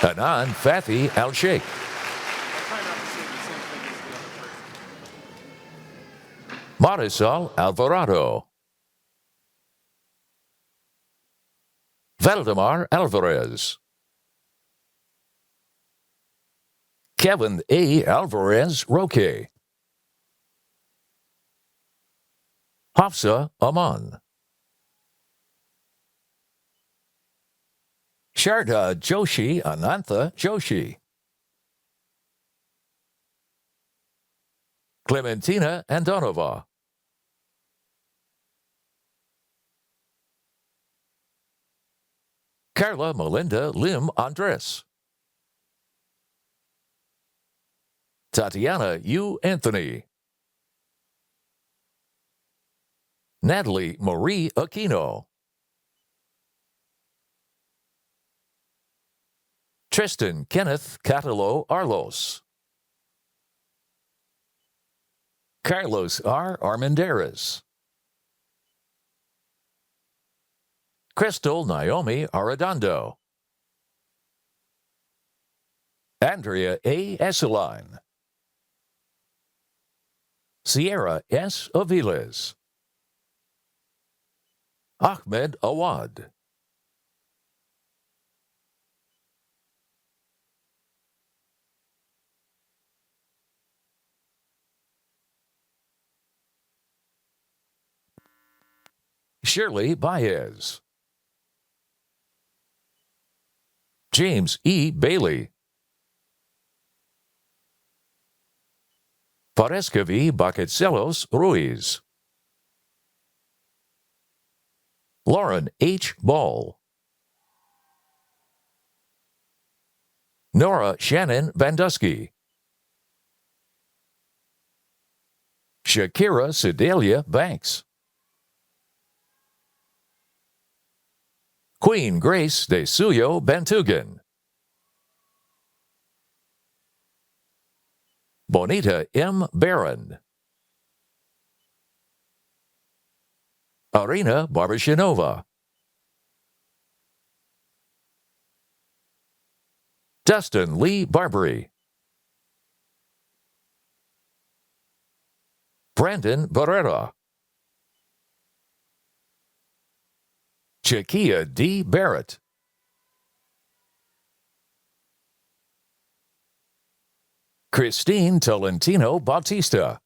Hanan Fathi Al-Sheikh. I'll try not to say the same thing as the other person. Marisol Alvarado. Valdemar Alvarez. Kevin A. Alvarez Roque. Hafsa Aman. Sharda Joshi Anantha Joshi. Clementina Andonova. Carla Melinda Lim Andres. Tatiana U. Anthony. Natalie Marie Aquino. Tristan Kenneth Catalo Arlos. Carlos R. Armendariz. Crystal Naomi Arredondo. Andrea A. Eseline. Sierra S. Aviles. Ahmed Awad. Shirley Baez. James E. Bailey. Parescavi Baquetcelos Ruiz. Lauren H. Ball. Nora Shannon Vandusky. Shakira Sedalia Banks. Queen Grace de Suyo Bantugan. Bonita M. Barron. Arina Barbashinova. Dustin Lee Barbary. Brandon Barrera. Chakia D. Barrett. Christine Tolentino Bautista.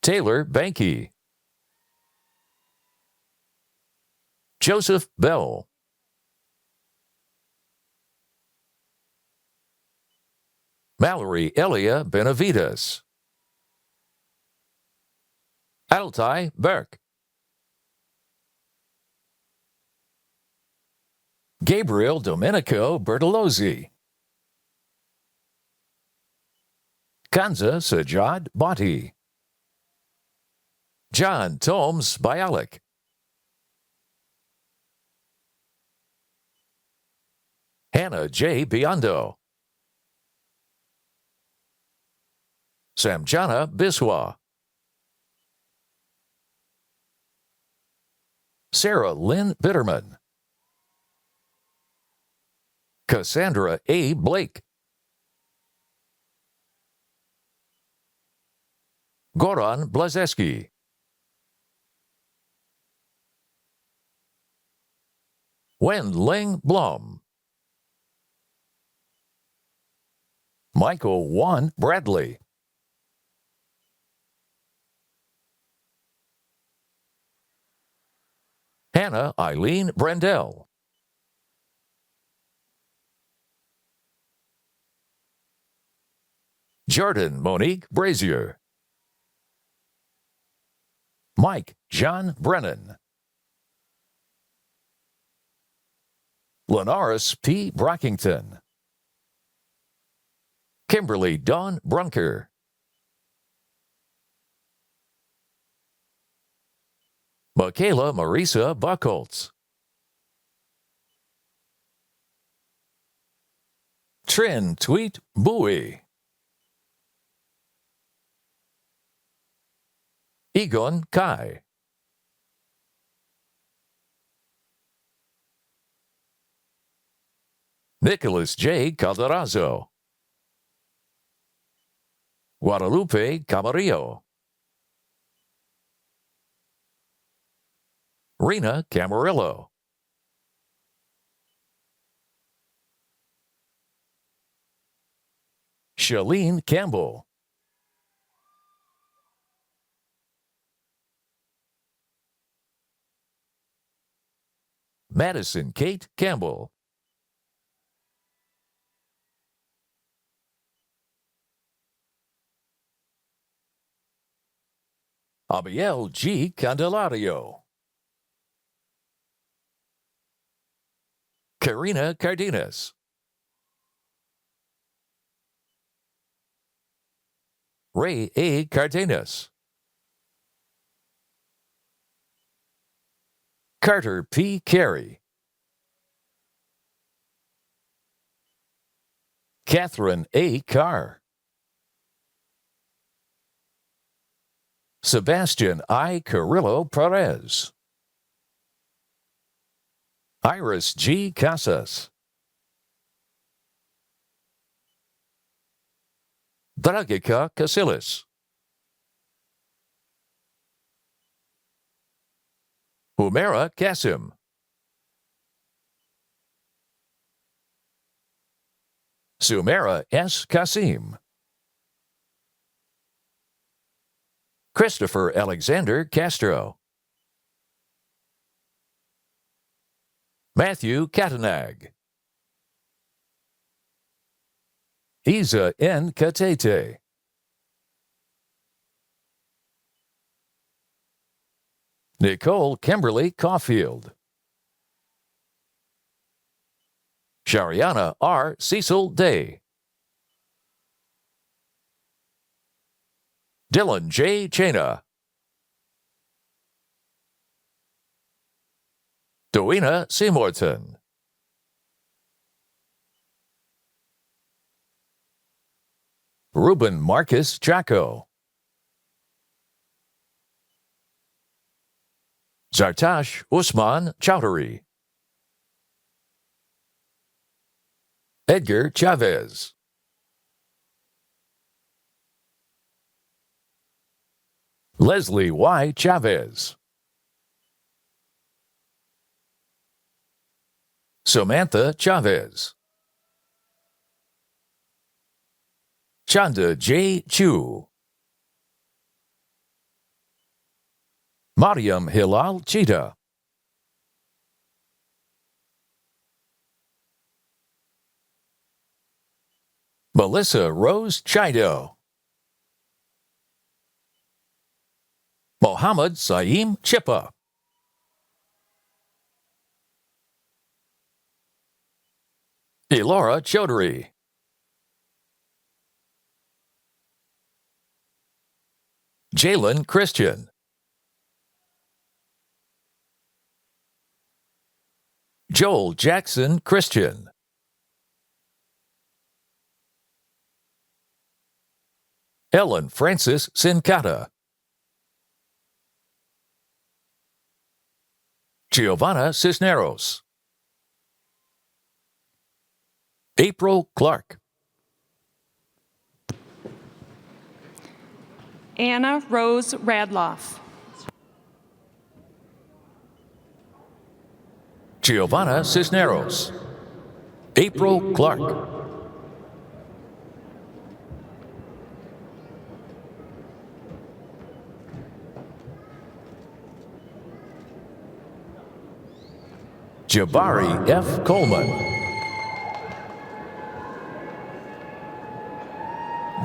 Taylor Banky. Joseph Bell. Mallory Elia Benavides. Altai Burke. Gabriel Domenico Bertolozzi. Kanza Sajad Bhatti. John Tomes Bialik. Hannah J. Biondo. Samjana Biswa. Sarah Lynn Bitterman. Cassandra A. Blake. Goran Blazeski. Wen Ling Blum. Michael Juan Bradley. Hannah Eileen Brendel. Jordan Monique Brazier. Mike John Brennan. Lenaris P. Brockington. Kimberly Dawn Brunker. Michaela Marisa Buckholtz. Trin Tweet Bowie. Egon Kai. Nicholas J. Calderazzo, Guadalupe Camarillo, Rena Camarillo, Shalene Campbell, Madison Kate Campbell, Abiel G. Candelario, Karina Cardenas, Ray A. Cardenas, Carter P. Carey, Catherine A. Carr, Sebastian I. Carrillo Perez, Iris G. Casas, Dragica Casillas, Humera Kasim, Sumera S. Kasim, Christopher Alexander Castro, Matthew Katanag, Isa N. Katete, Nicole Kimberly Caulfield, Shariana R. Cecil Day, Dylan J. Chena, Doina Seymourton, Ruben Marcus Chaco, Zartash Usman Chowdhury, Edgar Chavez, Leslie Y. Chavez, Samantha Chavez, Chanda J. Chu, Mariam Hilal Cheetah, Melissa Rose Chido, Mohammed Saeem Chippa, Elora Chaudhary, Jalen Christian, Joel Jackson Christian, Ellen Francis Sincata, Giovanna Cisneros, April Clark, Anna Rose Radloff, Giovanna Cisneros, April Clark, Jabari F. Coleman,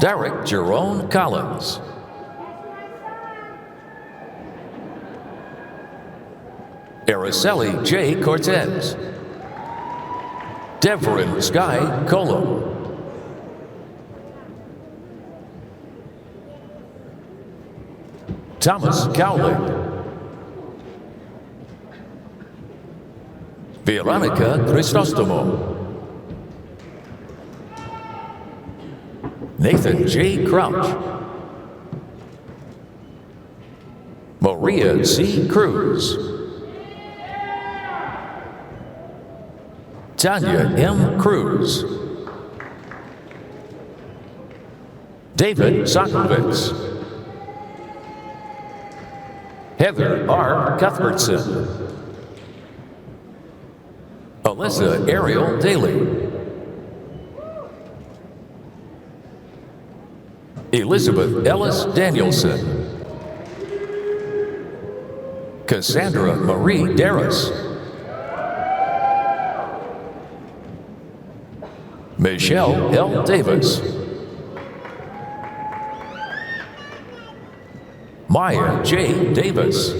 Derek Jerome Collins, Araceli J. Cortez, Devrin Sky Colum, Thomas Cowling, Veronica Cristostomo, Nathan J. Crouch, Maria C. Cruz, Tanya M. Cruz. David Sokovitz. Heather R. Cuthbertson. Alyssa Ariel Daly. Elizabeth Ellis Danielson. Cassandra Marie Darris. Michelle L. Davis. Maya J. Davis.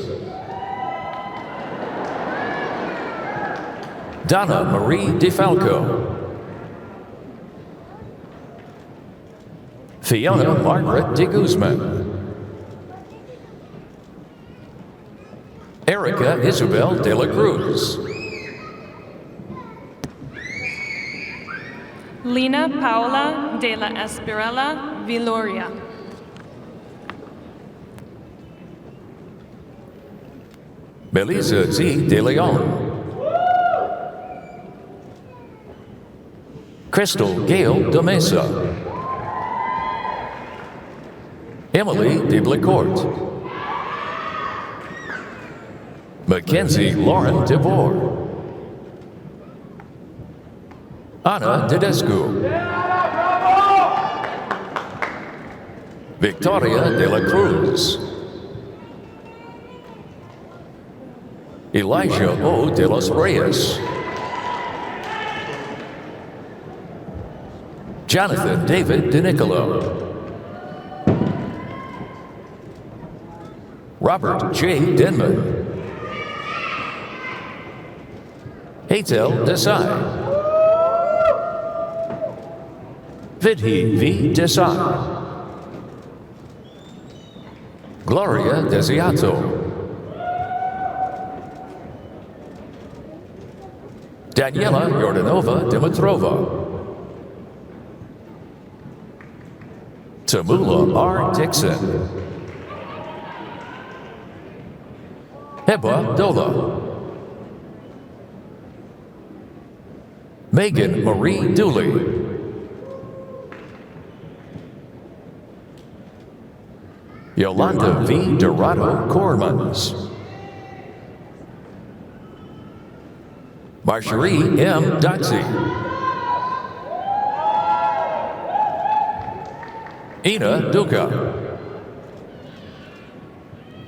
Donna Marie DeFalco. Fiona Margaret de Guzman. Erica Isabel de la Cruz. Lina Paula de la Esperela Viloria. Melissa Z. de Leon. Crystal Gail de Mesa. Emily de Blacourt. Mackenzie Lauren DeVore. Anna Tedescu. Victoria de la Cruz. Elijah O. de los Reyes. Jonathan David DeNicolo. Robert J. Denman. Hazel Desai. Vidhi V. Desai. Gloria Desiato. Daniela Yordanova Dimitrova. Tamula R. Dixon. Heba Dola. Megan Marie Dooley. Yolanda V. Dorado Cormans. Marjorie M. Dotsey. Ina Duca.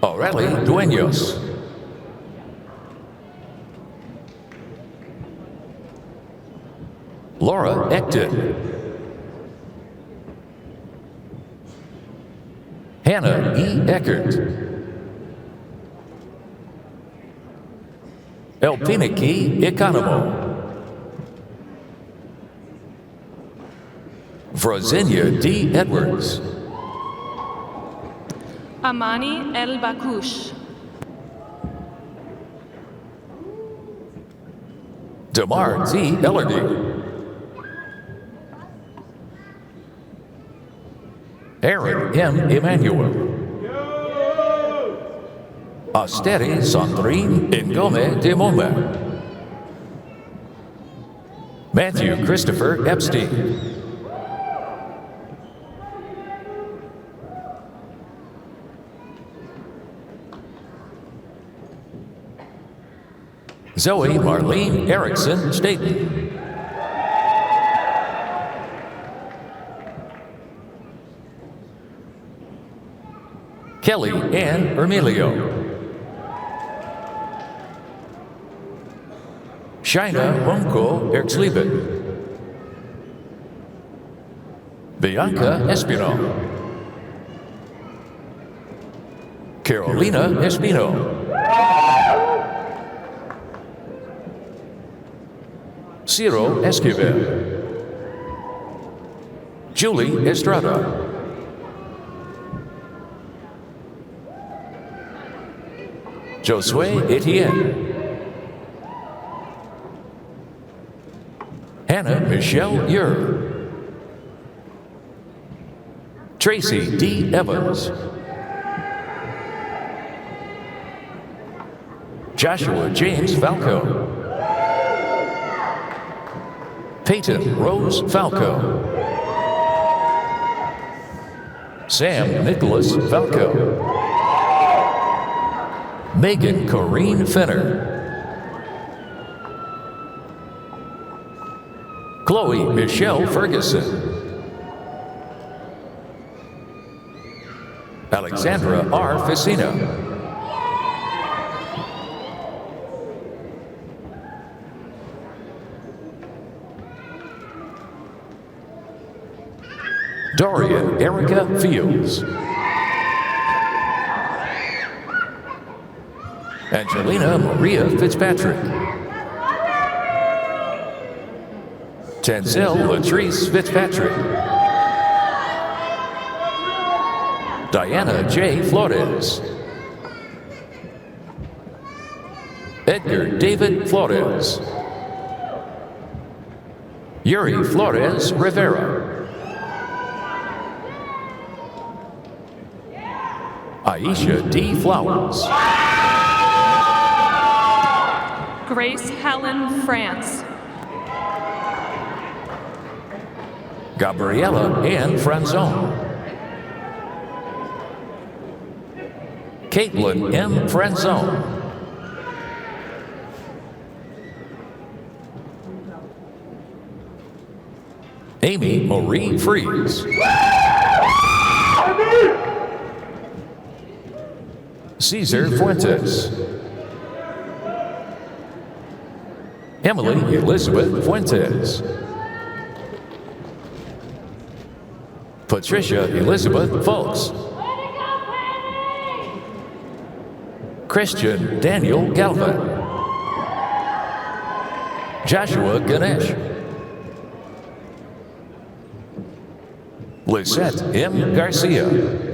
Aureli Dueños. Laura Ecton. Hannah E. Eckert. Elpiniki Economo. Vrozinia D. Edwards. Amani El Bakush. Damar T. Ellerdy. Aaron M. Emmanuel. Asteri Sandrine Ngome de Mome. Matthew Christopher Epstein. Zoe Marlene Erickson Staten. Kelly Ann Ermilio. Shaina Honko Erxlieben. Bianca Espino. Carolina Espino. Ciro Esquivel. Julie Estrada. Josue Etienne. Hannah Michelle Ure. Tracy D. Evans. Joshua James Falco. Peyton Rose Falco. Sam Nicholas Falco. Megan Corrine Fenner. Chloe Michelle Ferguson. Alexandra R. Ficina. Dorian Erica Fields. Angelina Maria Fitzpatrick. Tenzel Latrice Fitzpatrick. Diana J. Flores. Edgar David Flores. Yuri Flores Rivera. Aisha D. Flowers. Grace Helen France. Gabriella Ann Franzone. Caitlin M. Franzone. Amy Marie Fries. Cesar Fuentes. Emily Elizabeth Fuentes. Patricia Elizabeth Folks. Christian Daniel Galvin. Joshua Ganesh. Lisette M. Garcia.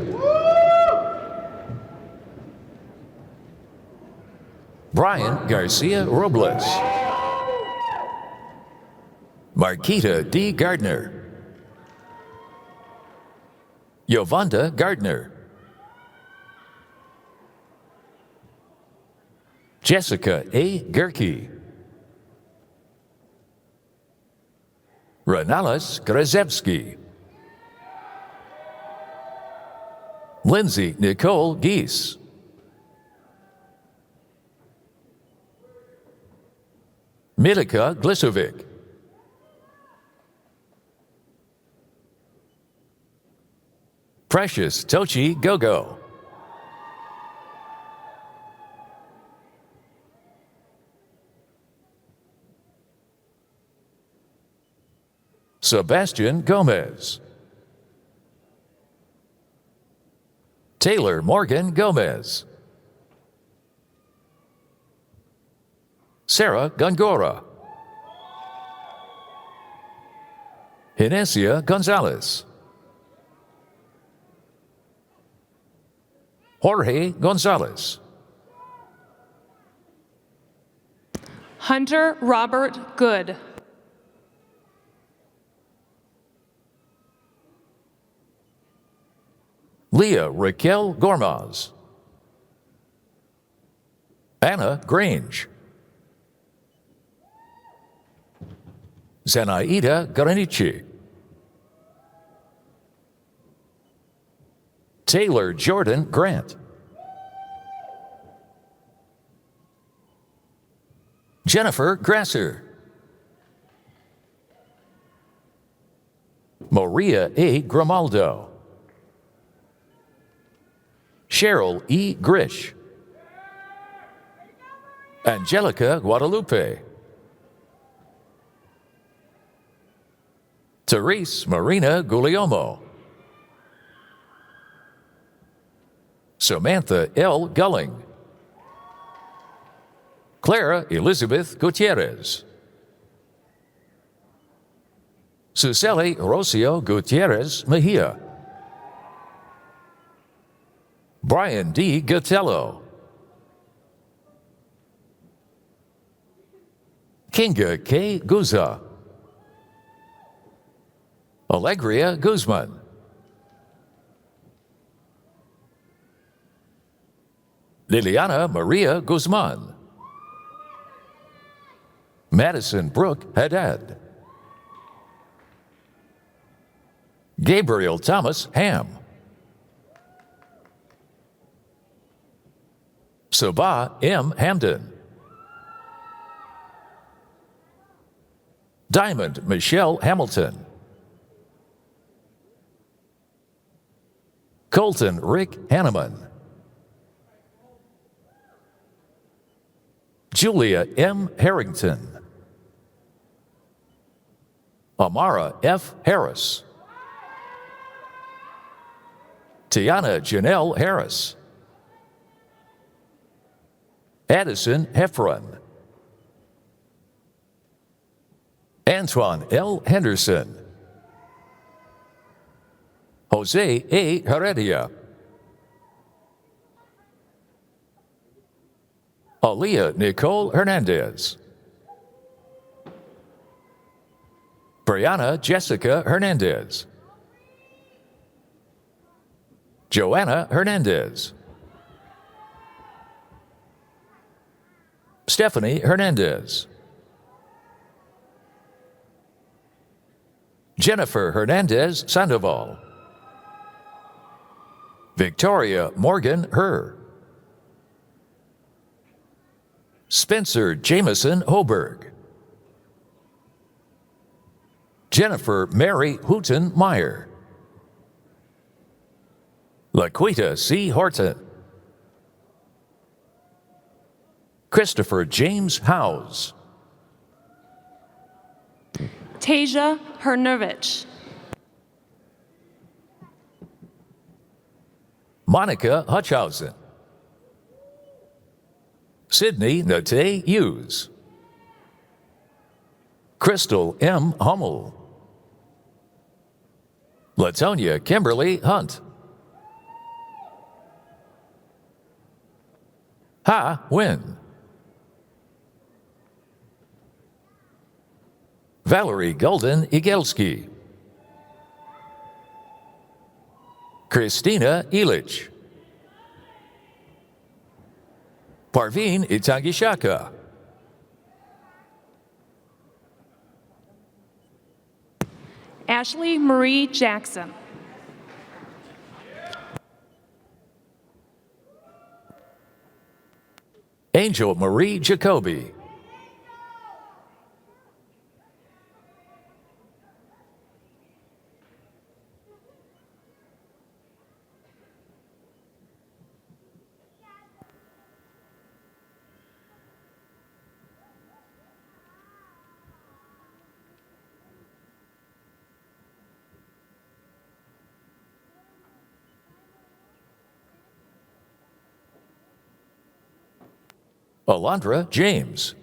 Brian Garcia Robles. Marquita D. Gardner. Yovanda Gardner. Jessica A. Gerke. Renalis Grezebski. Lindsay Nicole Geese. Milika Glisovic. Precious Tochi Gogo. Sebastian Gomez. Taylor Morgan Gomez. Sarah Gongora. Inesia Gonzalez. Jorge Gonzalez. Hunter Robert Good. Leah Raquel Gormaz. Anna Grange. Zenaida Garanici. Taylor Jordan Grant. Jennifer Grasser. Maria A. Grimaldo. Cheryl E. Grish. Angelica Guadalupe. Therese Marina Guglielmo. Samantha L. Gulling. Clara Elizabeth Gutierrez. Suseli Rocio Gutierrez Mejia. Brian D. Gatello. Kinga K. Guza. Alegria Guzman. Liliana Maria Guzman. Madison Brooke Haddad. Gabriel Thomas Ham. Sabah M. Hamden. Diamond Michelle Hamilton. Colton Rick Hanneman. Julia M. Harrington. Amara F. Harris. Tiana Janelle Harris. Addison Heffron. Antoine L. Henderson. Jose A. Heredia. Aaliyah Nicole Hernandez. Brianna Jessica Hernandez. Joanna Hernandez. Stephanie Hernandez. Jennifer Hernandez Sandoval. Victoria Morgan Herr. Spencer Jameson Hoberg. Jennifer Mary Hooten Meyer. Laquita C. Horton. Christopher James Howes. Tasia Hernovich. Monica Hutchhausen. Sydney Nate Hughes. Crystal M. Hummel. Latonia Kimberly Hunt. Ha Nguyen. Valerie Golden Igelski. Christina Illich. Parveen Itagishaka. Ashley Marie Jackson. Angel Marie Jacoby. Alondra James.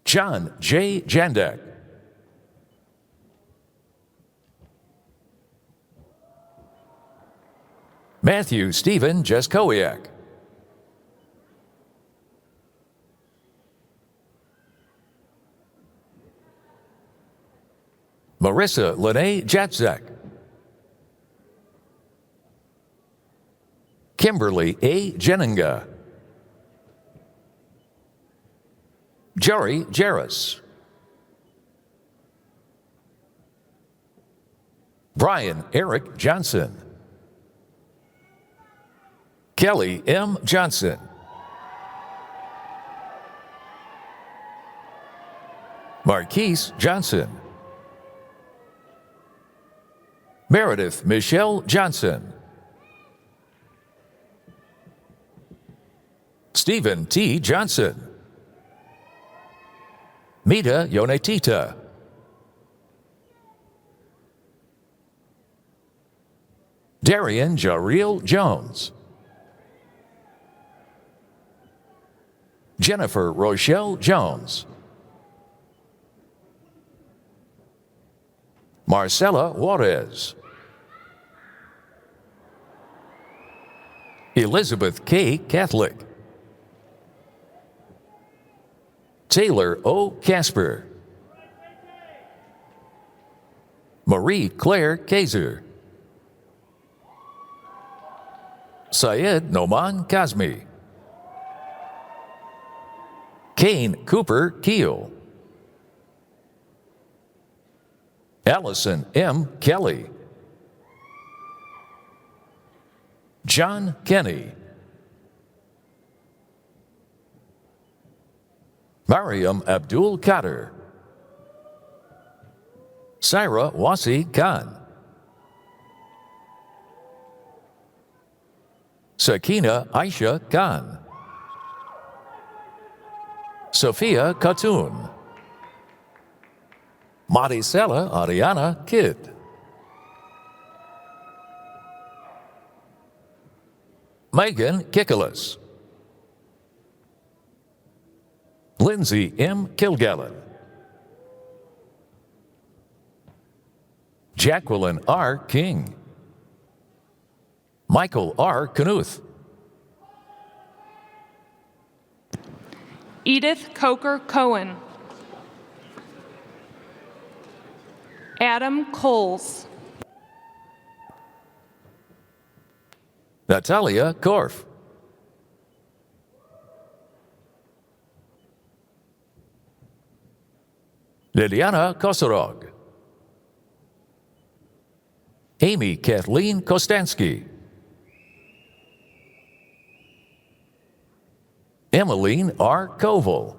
John J. Jandak. Matthew Stephen Jeskowiak. Marissa Lene Jatzak. Kimberly A. Jennings. Jerry Jarris. Brian Eric Johnson. Kelly M. Johnson. Marquise Johnson. Meredith Michelle Johnson. Stephen T. Johnson. Mita Yonetita. Darian Jareel Jones. Jennifer Rochelle Jones. Marcela Juarez. Elizabeth K. Catholic. Taylor O. Casper. Marie Claire Kaiser. Syed Noman Kazmi. Kane Cooper Keel. Allison M. Kelly, John Kenny, Mariam Abdul Kader, Syra Wasi Khan, Sakina Aisha Khan, Sophia Khatun, Maricela Ariana Kidd, Megan Kikalis, Lindsay M. Kilgallen, Jacqueline R. King, Michael R. Knuth, Edith Coker Cohen, Adam Coles, Natalia Korf, Liliana Kosorog, Amy Kathleen Kostansky, Emmeline R. Koval,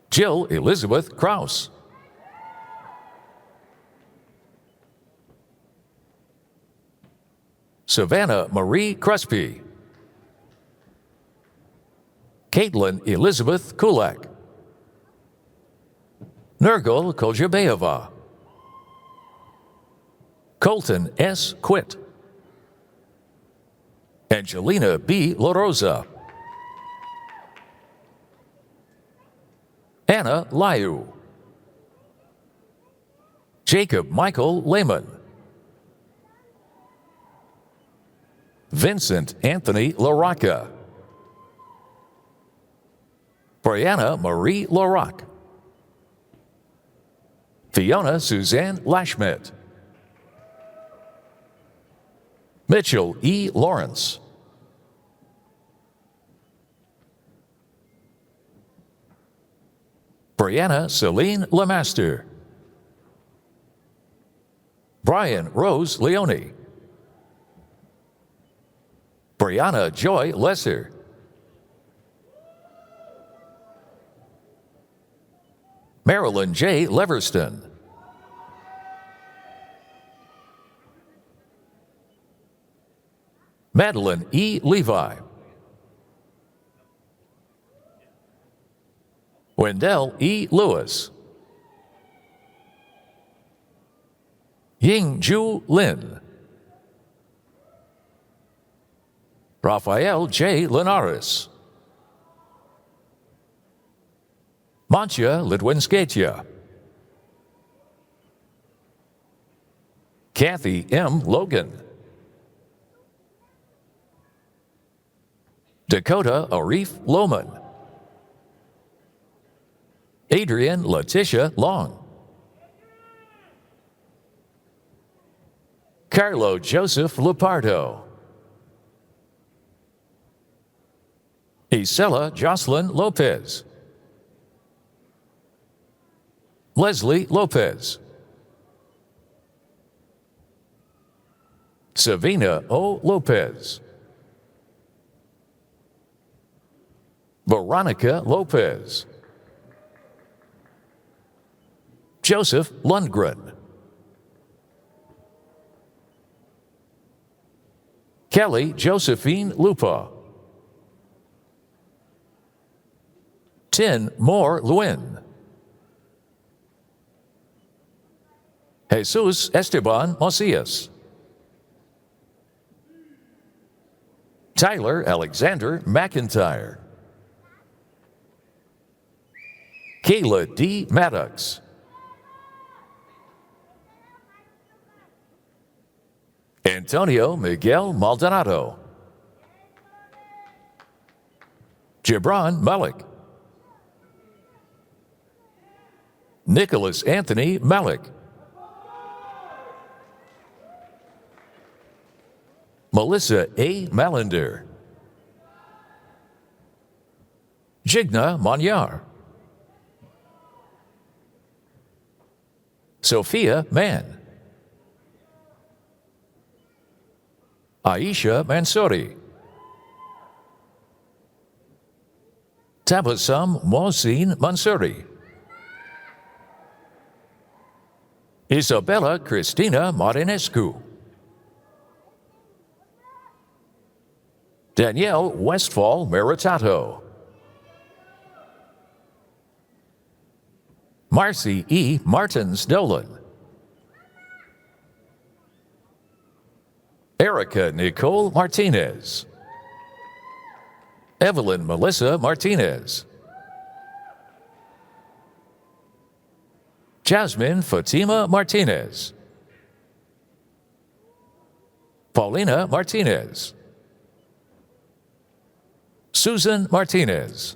Jill Elizabeth Kraus, Savannah Marie Crespi, Caitlin Elizabeth Kulak, Nurgul Kojabayeva, Colton S. Quitt, Angelina B. LaRosa, Anna Liu, Jacob Michael Lehman, Vincent Anthony LaRocca, Brianna Marie LaRock, Fiona Suzanne Lashmet, Mitchell E. Lawrence, Brianna Celine Lemaster, Brian Rose Leone, Brianna Joy Lesser, Marilyn J. Leverston, Madeline E. Levi, Wendell E. Lewis, Ying Ju Lin, Rafael J. Linares, Mancha Litwinskatia, Kathy M. Logan, Dakota Arif Lohman, Adrian Letitia Long, Carlo Joseph Lupardo, Isela Jocelyn Lopez, Leslie Lopez, Savina O. Lopez, Veronica Lopez, Joseph Lundgren, Kelly Josephine Lupa, Tin Moore Lewin, Jesus Esteban Macias, Tyler Alexander McIntyre, Kayla D. Maddox, Antonio Miguel Maldonado, Gibran Malik, Nicholas Anthony Malik, Melissa A. Mallender, Jigna Manyar, Sophia Mann, Aisha Mansouri, Tabassum Mohsin Mansouri, Isabella Cristina Marinescu, Danielle Westfall Meritato, Marcy E. Martins Dolan, Erica Nicole Martinez, Evelyn Melissa Martinez, Jasmine Fatima Martinez, Paulina Martinez, Susan Martinez,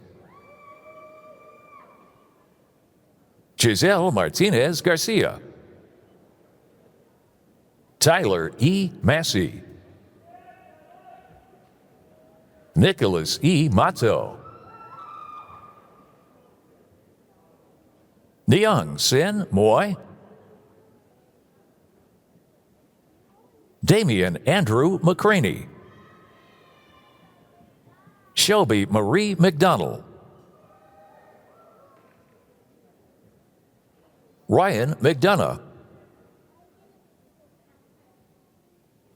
Giselle Martinez Garcia, Tyler E. Massey, Nicholas E. Mato, Neung Sin Moy, Damian Andrew McCraney, Shelby Marie McDonald, Ryan McDonough,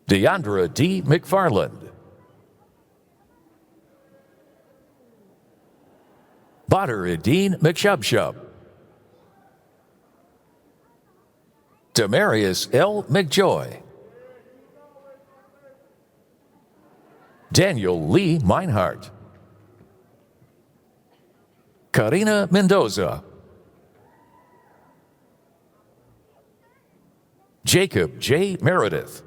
Deandra D. McFarland, Badr Edine McShubshub, Demarius L. McJoy, Daniel Lee Meinhardt, Karina Mendoza, Jacob J. Meredith,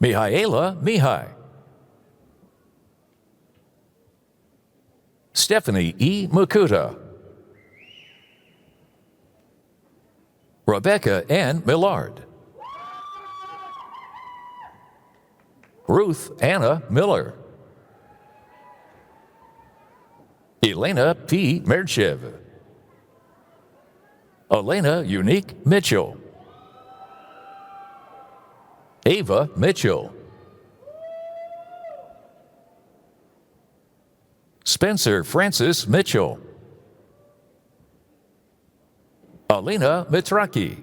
Mihaela Mihai, Stephanie E. Makuta, Rebecca Ann Millard, Ruth Anna Miller, Elena P. Merchev, Elena Unique Mitchell, Ava Mitchell, Spencer Francis Mitchell, Alina Mitraki,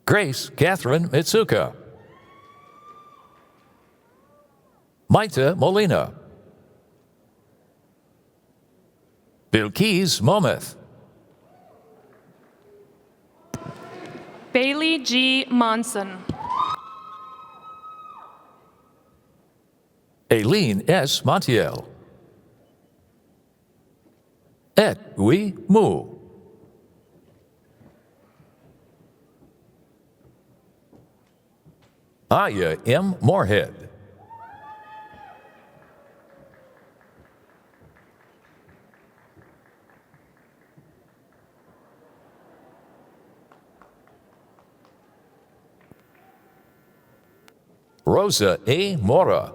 Grace Catherine Mitsuka, Maita Molina, Bilkiz Mometh, Bailey G. Monson. Aileen S. Montiel, Et Wee Mu, Aya M. Moorhead, Rosa A. Mora,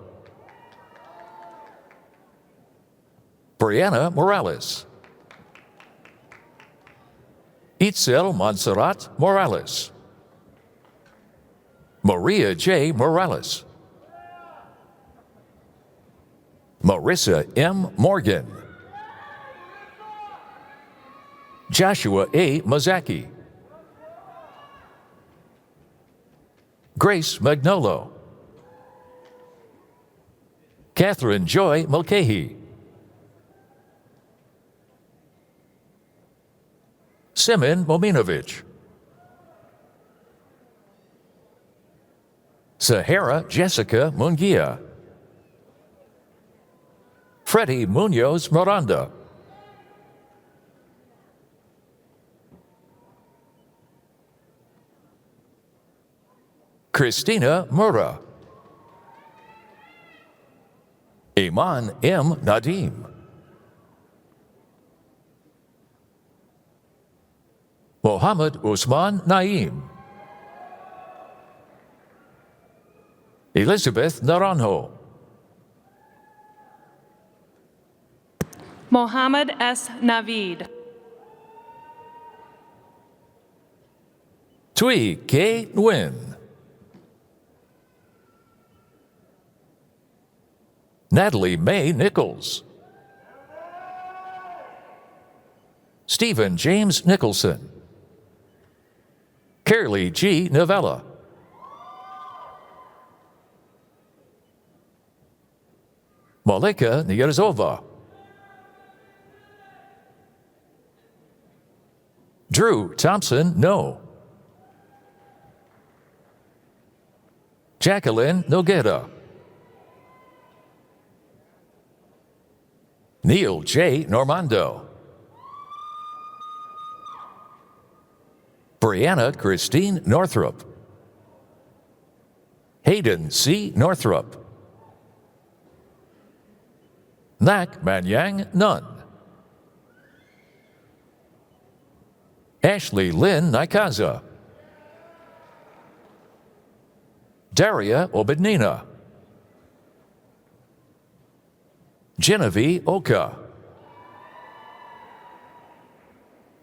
Brianna Morales, Itzel Montserrat Morales, Maria J. Morales, Marissa M. Morgan, Joshua A. Mazaki, Grace Magnolo, Catherine Joy Mulcahy, Simen Mominovich, Sahara Jessica Mungia, Freddie Munoz Miranda, Christina Murrah, Iman M. Nadim, Mohammed Usman Naim, Elizabeth Naranjo, Mohammed S. Naveed. Thuy K. Nguyen. Natalie Mae Nichols. Stephen James Nicholson. Carolee G. Novella. Malika Nyerzova. Drew Thompson No. Jacqueline Noguera. Neil J. Normando. Brianna Christine Northrup. Hayden C. Northrup. Nak Manyang Nunn. Ashley Lynn Nikaza. Daria Obednina. Genevieve Oka.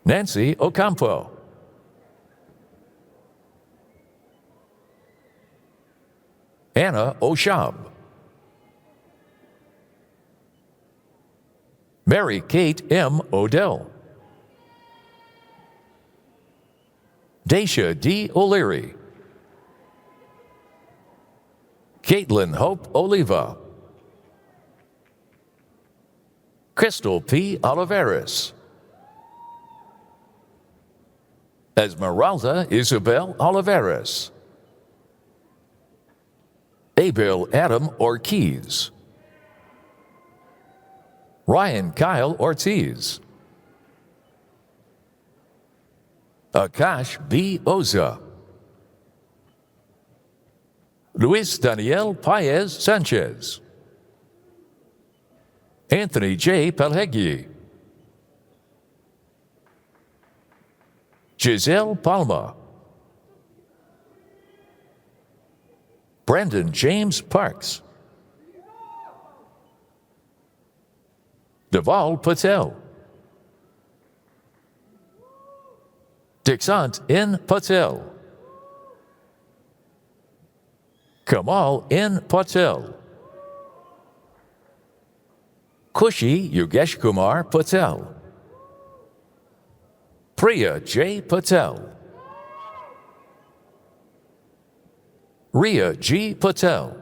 Nancy Ocampo. Anna Oshab. Mary Kate M. Odell. Daisha D. O'Leary. Caitlin Hope Oliva. Crystal P. Oliveris. Esmeralda Isabel Oliveris. Abel Adam Ortiz. Ryan Kyle Ortiz. Akash B. Oza. Luis Daniel Paez Sanchez. Anthony J. Pelhegyi. Giselle Palma. Brandon James Parks. Deval Patel. Dixant N. Patel. Kamal N. Patel. Kushi Yogesh Kumar Patel. Priya J. Patel. Ria G. Patel.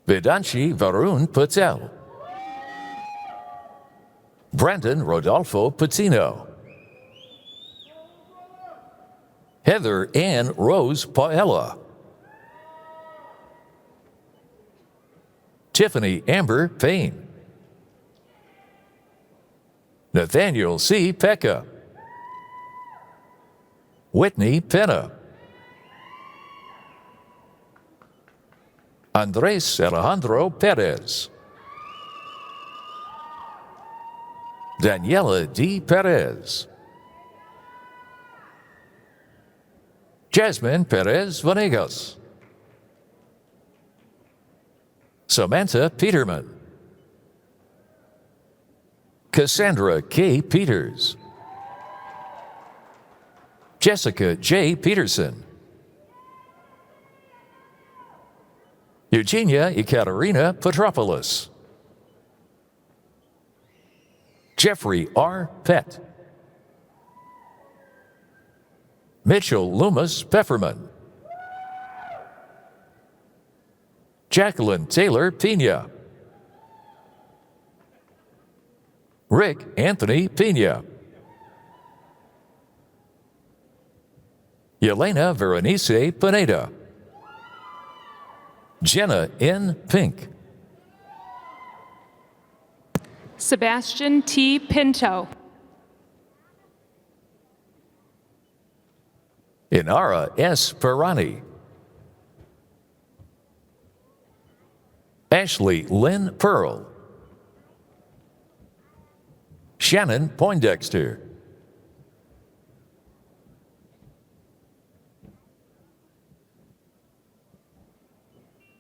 Vedanshi Varun Patel. Brandon Rodolfo Patino. Heather Ann Rose Paella. Tiffany Amber Payne. Nathaniel C. Pekka. Whitney Penna. Andres Alejandro Perez. Daniela D. Perez. Jasmine Perez Vanegas. Samantha Peterman. Cassandra K. Peters. Jessica J. Peterson. Eugenia Ekaterina Petropoulos. Jeffrey R. Pett. Mitchell Loomis Pefferman. Jacqueline Taylor Pena. Rick Anthony Pena. Yelena Veronice Pineda. Jenna N. Pink. Sebastian T. Pinto. Inara S. Pirani. Ashley Lynn Pearl. Shannon Poindexter.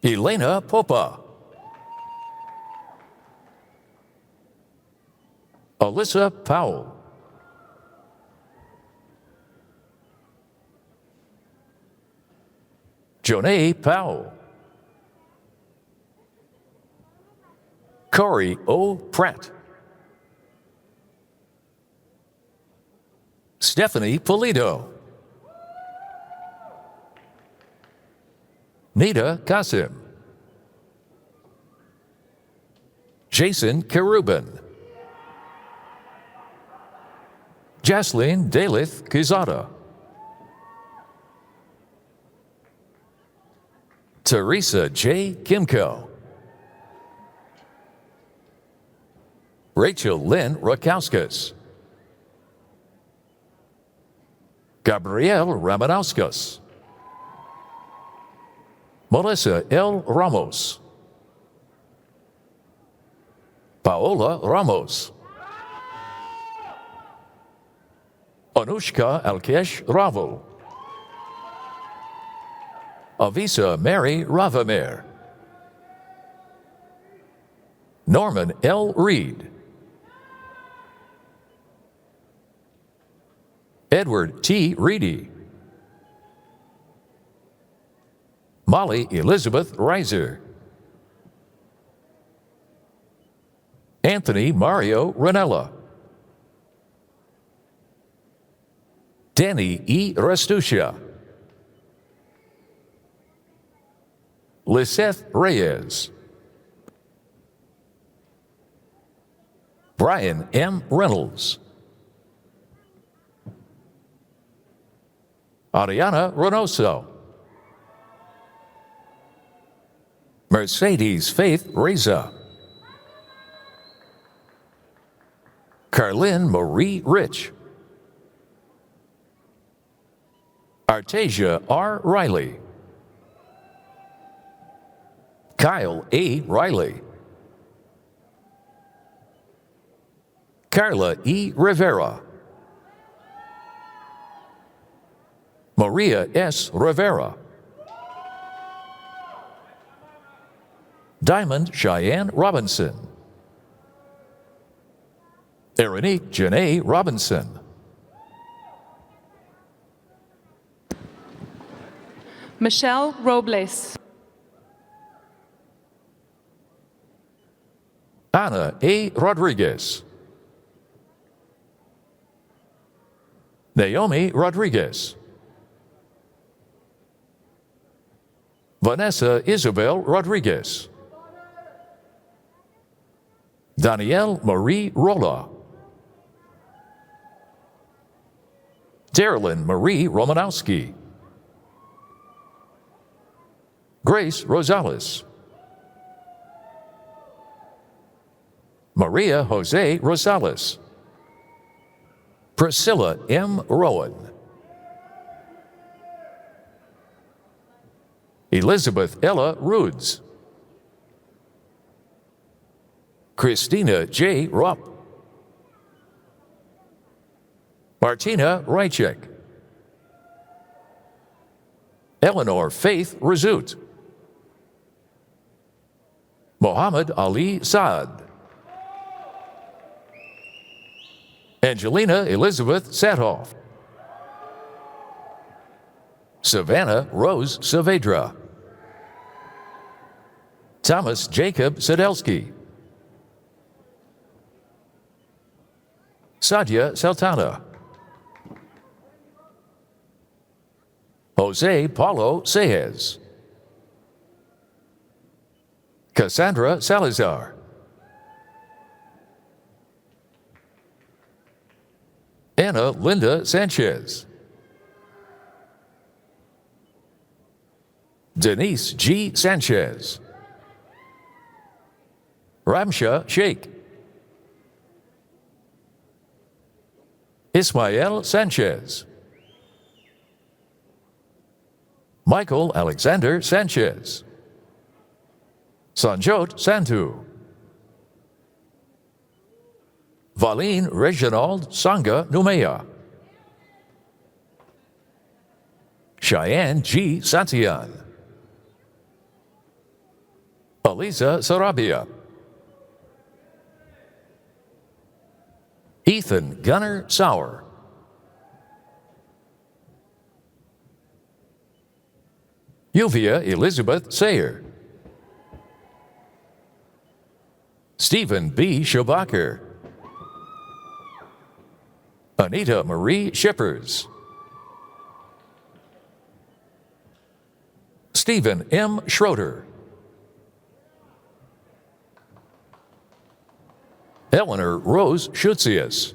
Elena Popa. Alyssa Powell. Jonae Powell. Corey O. Pratt. Stephanie Polito. Nita Kasim. Jason Kerubin. Jaslyn Dalith Kizada. Teresa J. Kimco. Rachel Lynn Rakowskis. Gabrielle Ramanauskas. Melissa L. Ramos. Paola Ramos. Anushka Alkesh Ravo. Avisa Mary Ravamere. Norman L. Reed. Edward T. Reedy. Molly Elizabeth Reiser. Anthony Mario Ranella. Danny E. Restucia. Liseth Reyes. Brian M. Reynolds. Ariana Reynoso. Mercedes Faith Reza. Carlin Marie Rich. Artasia R. Riley. Kyle A. Riley. Carla E. Rivera. Maria S. Rivera. Diamond Cheyenne Robinson. Erinique Janae Robinson. Michelle Robles. Ana A. Rodriguez. Naomi Rodriguez. Vanessa Isabel Rodriguez. Danielle Marie Rolla. Darylyn Marie Romanowski. Grace Rosales. Maria Jose Rosales. Priscilla M. Rowan. Elizabeth Ella Roods. Christina J. Rupp. Martina Rychek. Eleanor Faith Razut. Mohammed Ali Saad. Angelina Elizabeth Satoff. Savannah Rose Saavedra. Thomas Jacob Sadelsky. Sadia Sultana. Jose Paulo Sejes. Cassandra Salazar. Anna Linda Sanchez. Denise G. Sanchez. Ramsha Sheikh. Ismael Sanchez. Michael Alexander Sanchez. Sanjot Santu. Valine Reginald Sangha Numea. Cheyenne G. Santian. Aliza Sarabia. Ethan Gunnar Sauer. Yuvia Elizabeth Sayer. Stephen B. Schubacher. Anita Marie Shippers. Stephen M. Schroeder. Eleanor Rose Schutzius.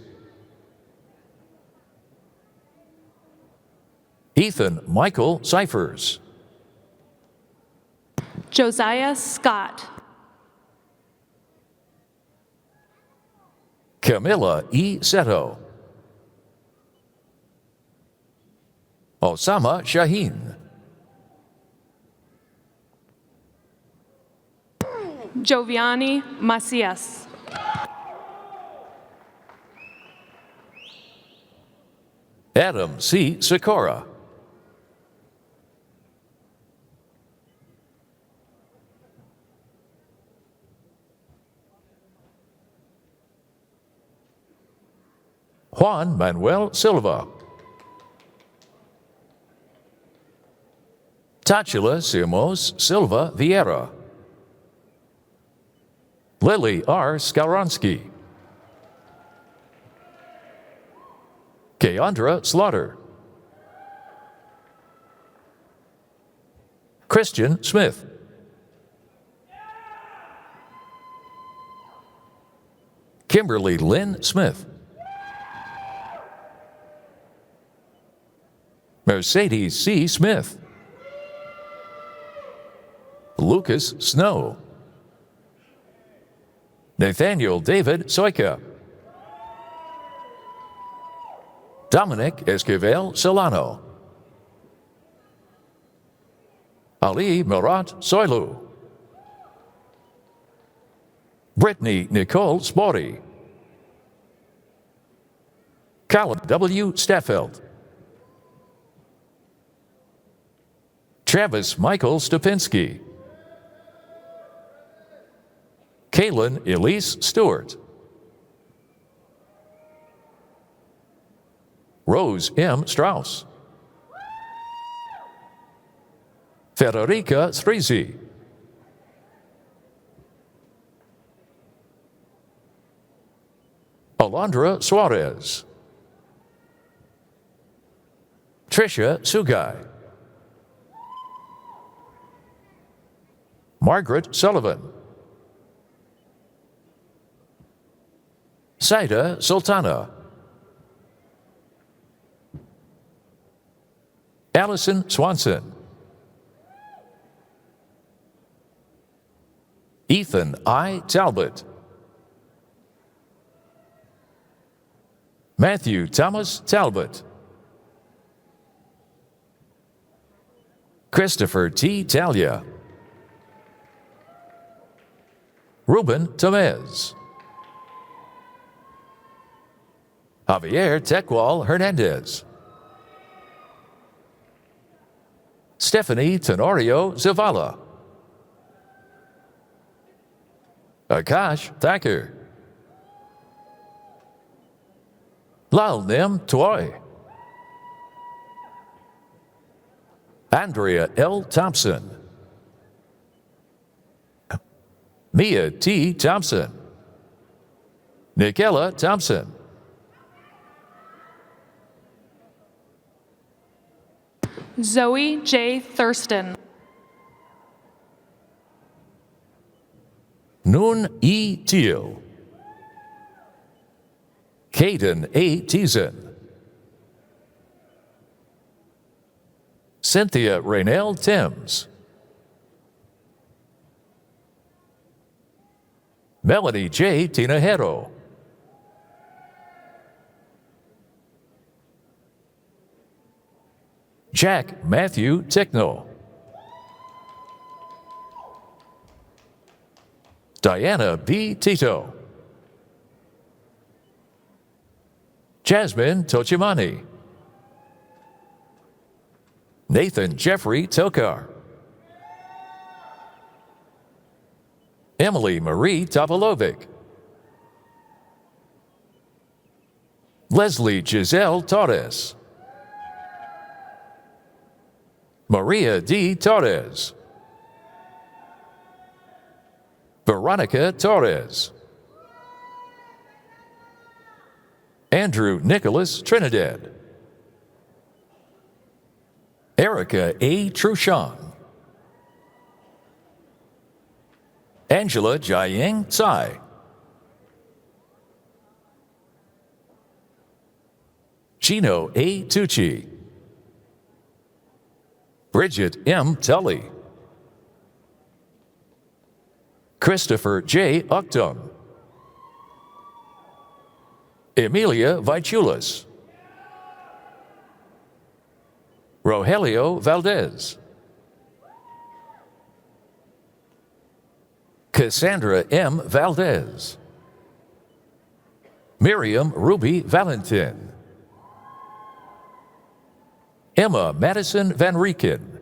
Ethan Michael Cyphers. Josiah Scott. Camilla E. Seto. Osama Shaheen. Joviani Macias. Adam C. Sikora. Juan Manuel Silva. Tachila Simos Silva Vieira. Lily R. Skalronsky. Keandra Slaughter. Christian Smith. Kimberly Lynn Smith. Mercedes C. Smith. Lucas Snow. Nathaniel David Soika. Dominic Esquivel Solano. Ali Murat Soilu. Brittany Nicole Sporty. Callum W. Staffeld. Travis Michael Stupinski. Kaylin Elise Stewart. Rose M. Strauss. Federica Strisi. Alondra Suarez. Tricia Sugai. Margaret Sullivan. Saida Sultana. Allison Swanson. Ethan I. Talbot. Matthew Thomas Talbot. Christopher T. Talia. Ruben Tomez. Javier Tecual Hernandez. Stephanie Tenorio Zavala. Akash Thacker. Lal Nim Toy. Andrea L. Thompson. Mia T. Thompson. Nikela Thompson. Zoe J. Thurston. Noon E. Teal. Caden A. Teason. Cynthia Raynell Timms. Melanie J. Tinajero. Jack Matthew Ticknell. Diana B. Tito. Jasmine Tochimani. Nathan Jeffrey Tokar. Emily Marie Topolovic. Leslie Giselle Torres. Maria D. Torres. Veronica Torres. Andrew Nicholas Trinidad. Erica A. Truchon. Angela Jiaying Tsai. Chino A. Tucci. Bridget M. Tully. Christopher J. Octum. Emilia Vichulas. Rogelio Valdez. Cassandra M. Valdez. Miriam Ruby Valentin. Emma Madison Van Rieken.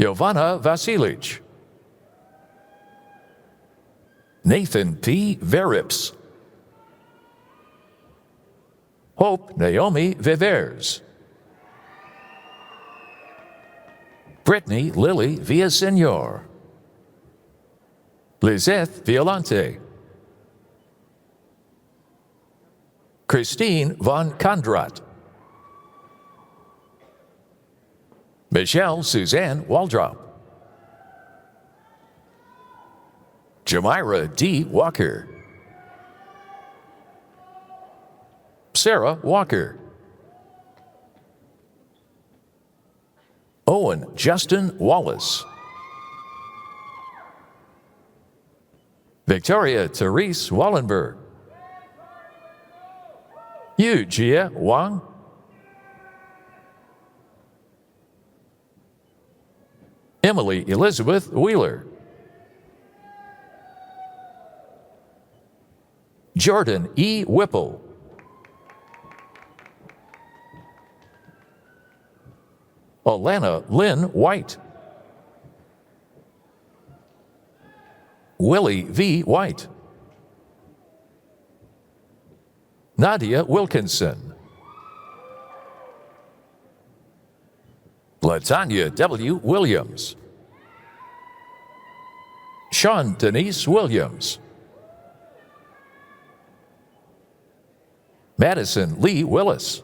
Jovana Vasilich. Nathan P. Verips. Hope Naomi Vivers. Brittany Lily Villasenor. Lizeth Violante. Christine von Kondrat. Michelle Suzanne Waldrop. Jamira D. Walker. Sarah Walker. Owen Justin Wallace. Victoria Therese Wallenberg. Yu Jia Wang. Emily Elizabeth Wheeler. Jordan E. Whipple. Alana Lynn White. Willie V. White. Nadia Wilkinson. Latanya W. Williams. Sean Denise Williams. Madison Lee Willis.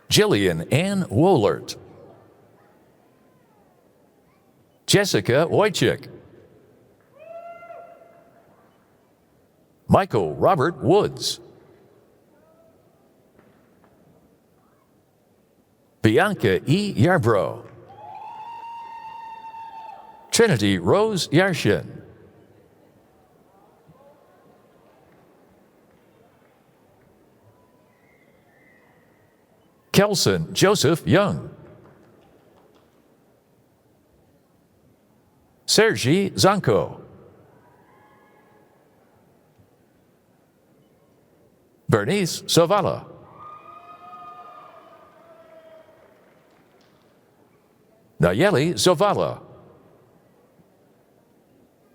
Jillian Ann Woolert. Jessica Wojcik. Michael Robert Woods. Bianca E. Yarbrough. Trinity Rose Yarshin. Kelson Joseph Young. Sergi Zanko. Bernice Savala. Nayeli Zavala.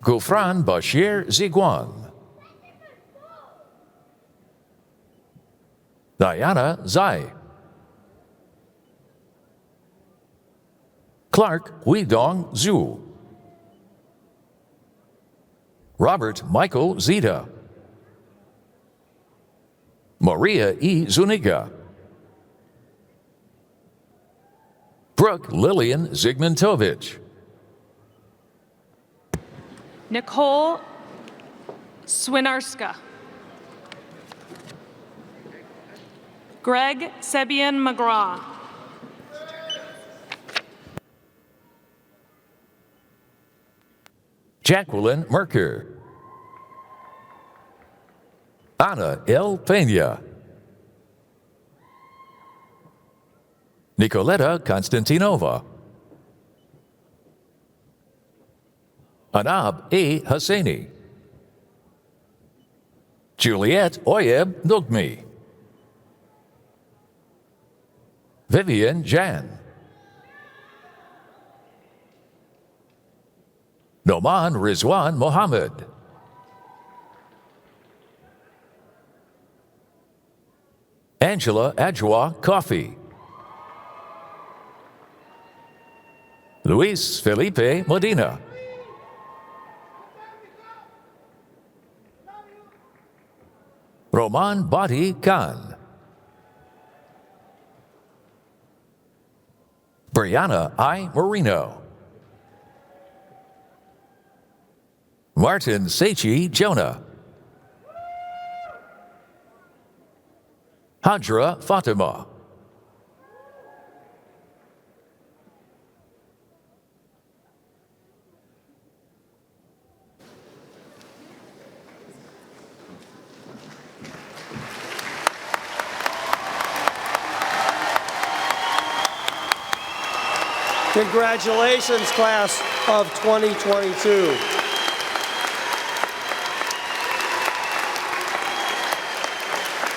Gufran Bashir Ziguan. Diana Zai. Clark Weidong Zhu. Robert Michael Zita. Maria E. Zuniga. Brooke Lillian Zygmuntovich. Nicole Swinarska. Greg Sebian McGraw. Jacqueline Merker. Ana L. Peña. Nicoletta Konstantinova. Anab A. Hosseini. Juliet Oyeb Nugmi. Vivian Jan. Noman Rizwan Mohammed. Angela Adjoa Coffee. Luis Felipe Medina. Roman Badi Khan. Brianna I. Marino. Martin Seichi Jonah. Hadra Fatima. Congratulations, class of 2022.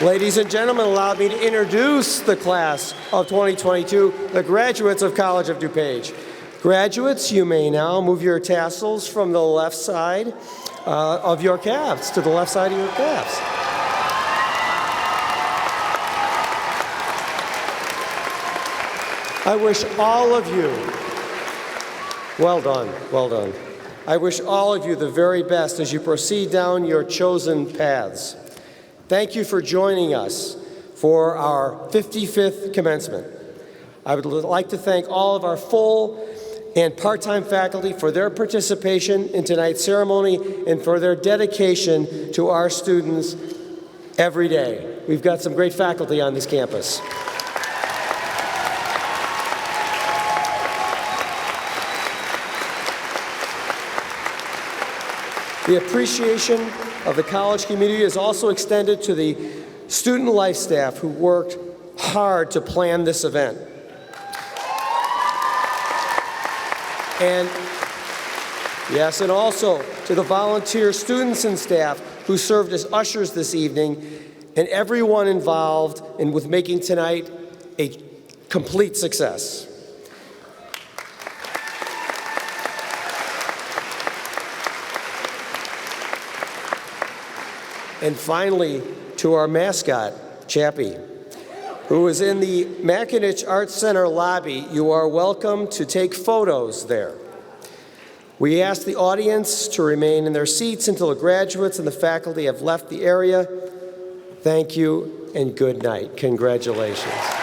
Ladies and gentlemen, allow me to introduce the class of 2022, the graduates of College of DuPage. Graduates, you may now move your tassels from the left side of your caps to the left side of your caps. I wish all of you, well done, well done. I wish all of you the very best as you proceed down your chosen paths. Thank you for joining us for our 55th commencement. I would like to thank all of our full and part-time faculty for their participation in tonight's ceremony and for their dedication to our students every day. We've got some great faculty on this campus. The appreciation of the college community is also extended to the student life staff who worked hard to plan this event. And yes, and also to the volunteer students and staff who served as ushers this evening, and everyone involved with making tonight a complete success. And finally, to our mascot, Chappie, who is in the Mackinac Arts Center lobby. You are welcome to take photos there. We ask the audience to remain in their seats until the graduates and the faculty have left the area. Thank you and good night. Congratulations.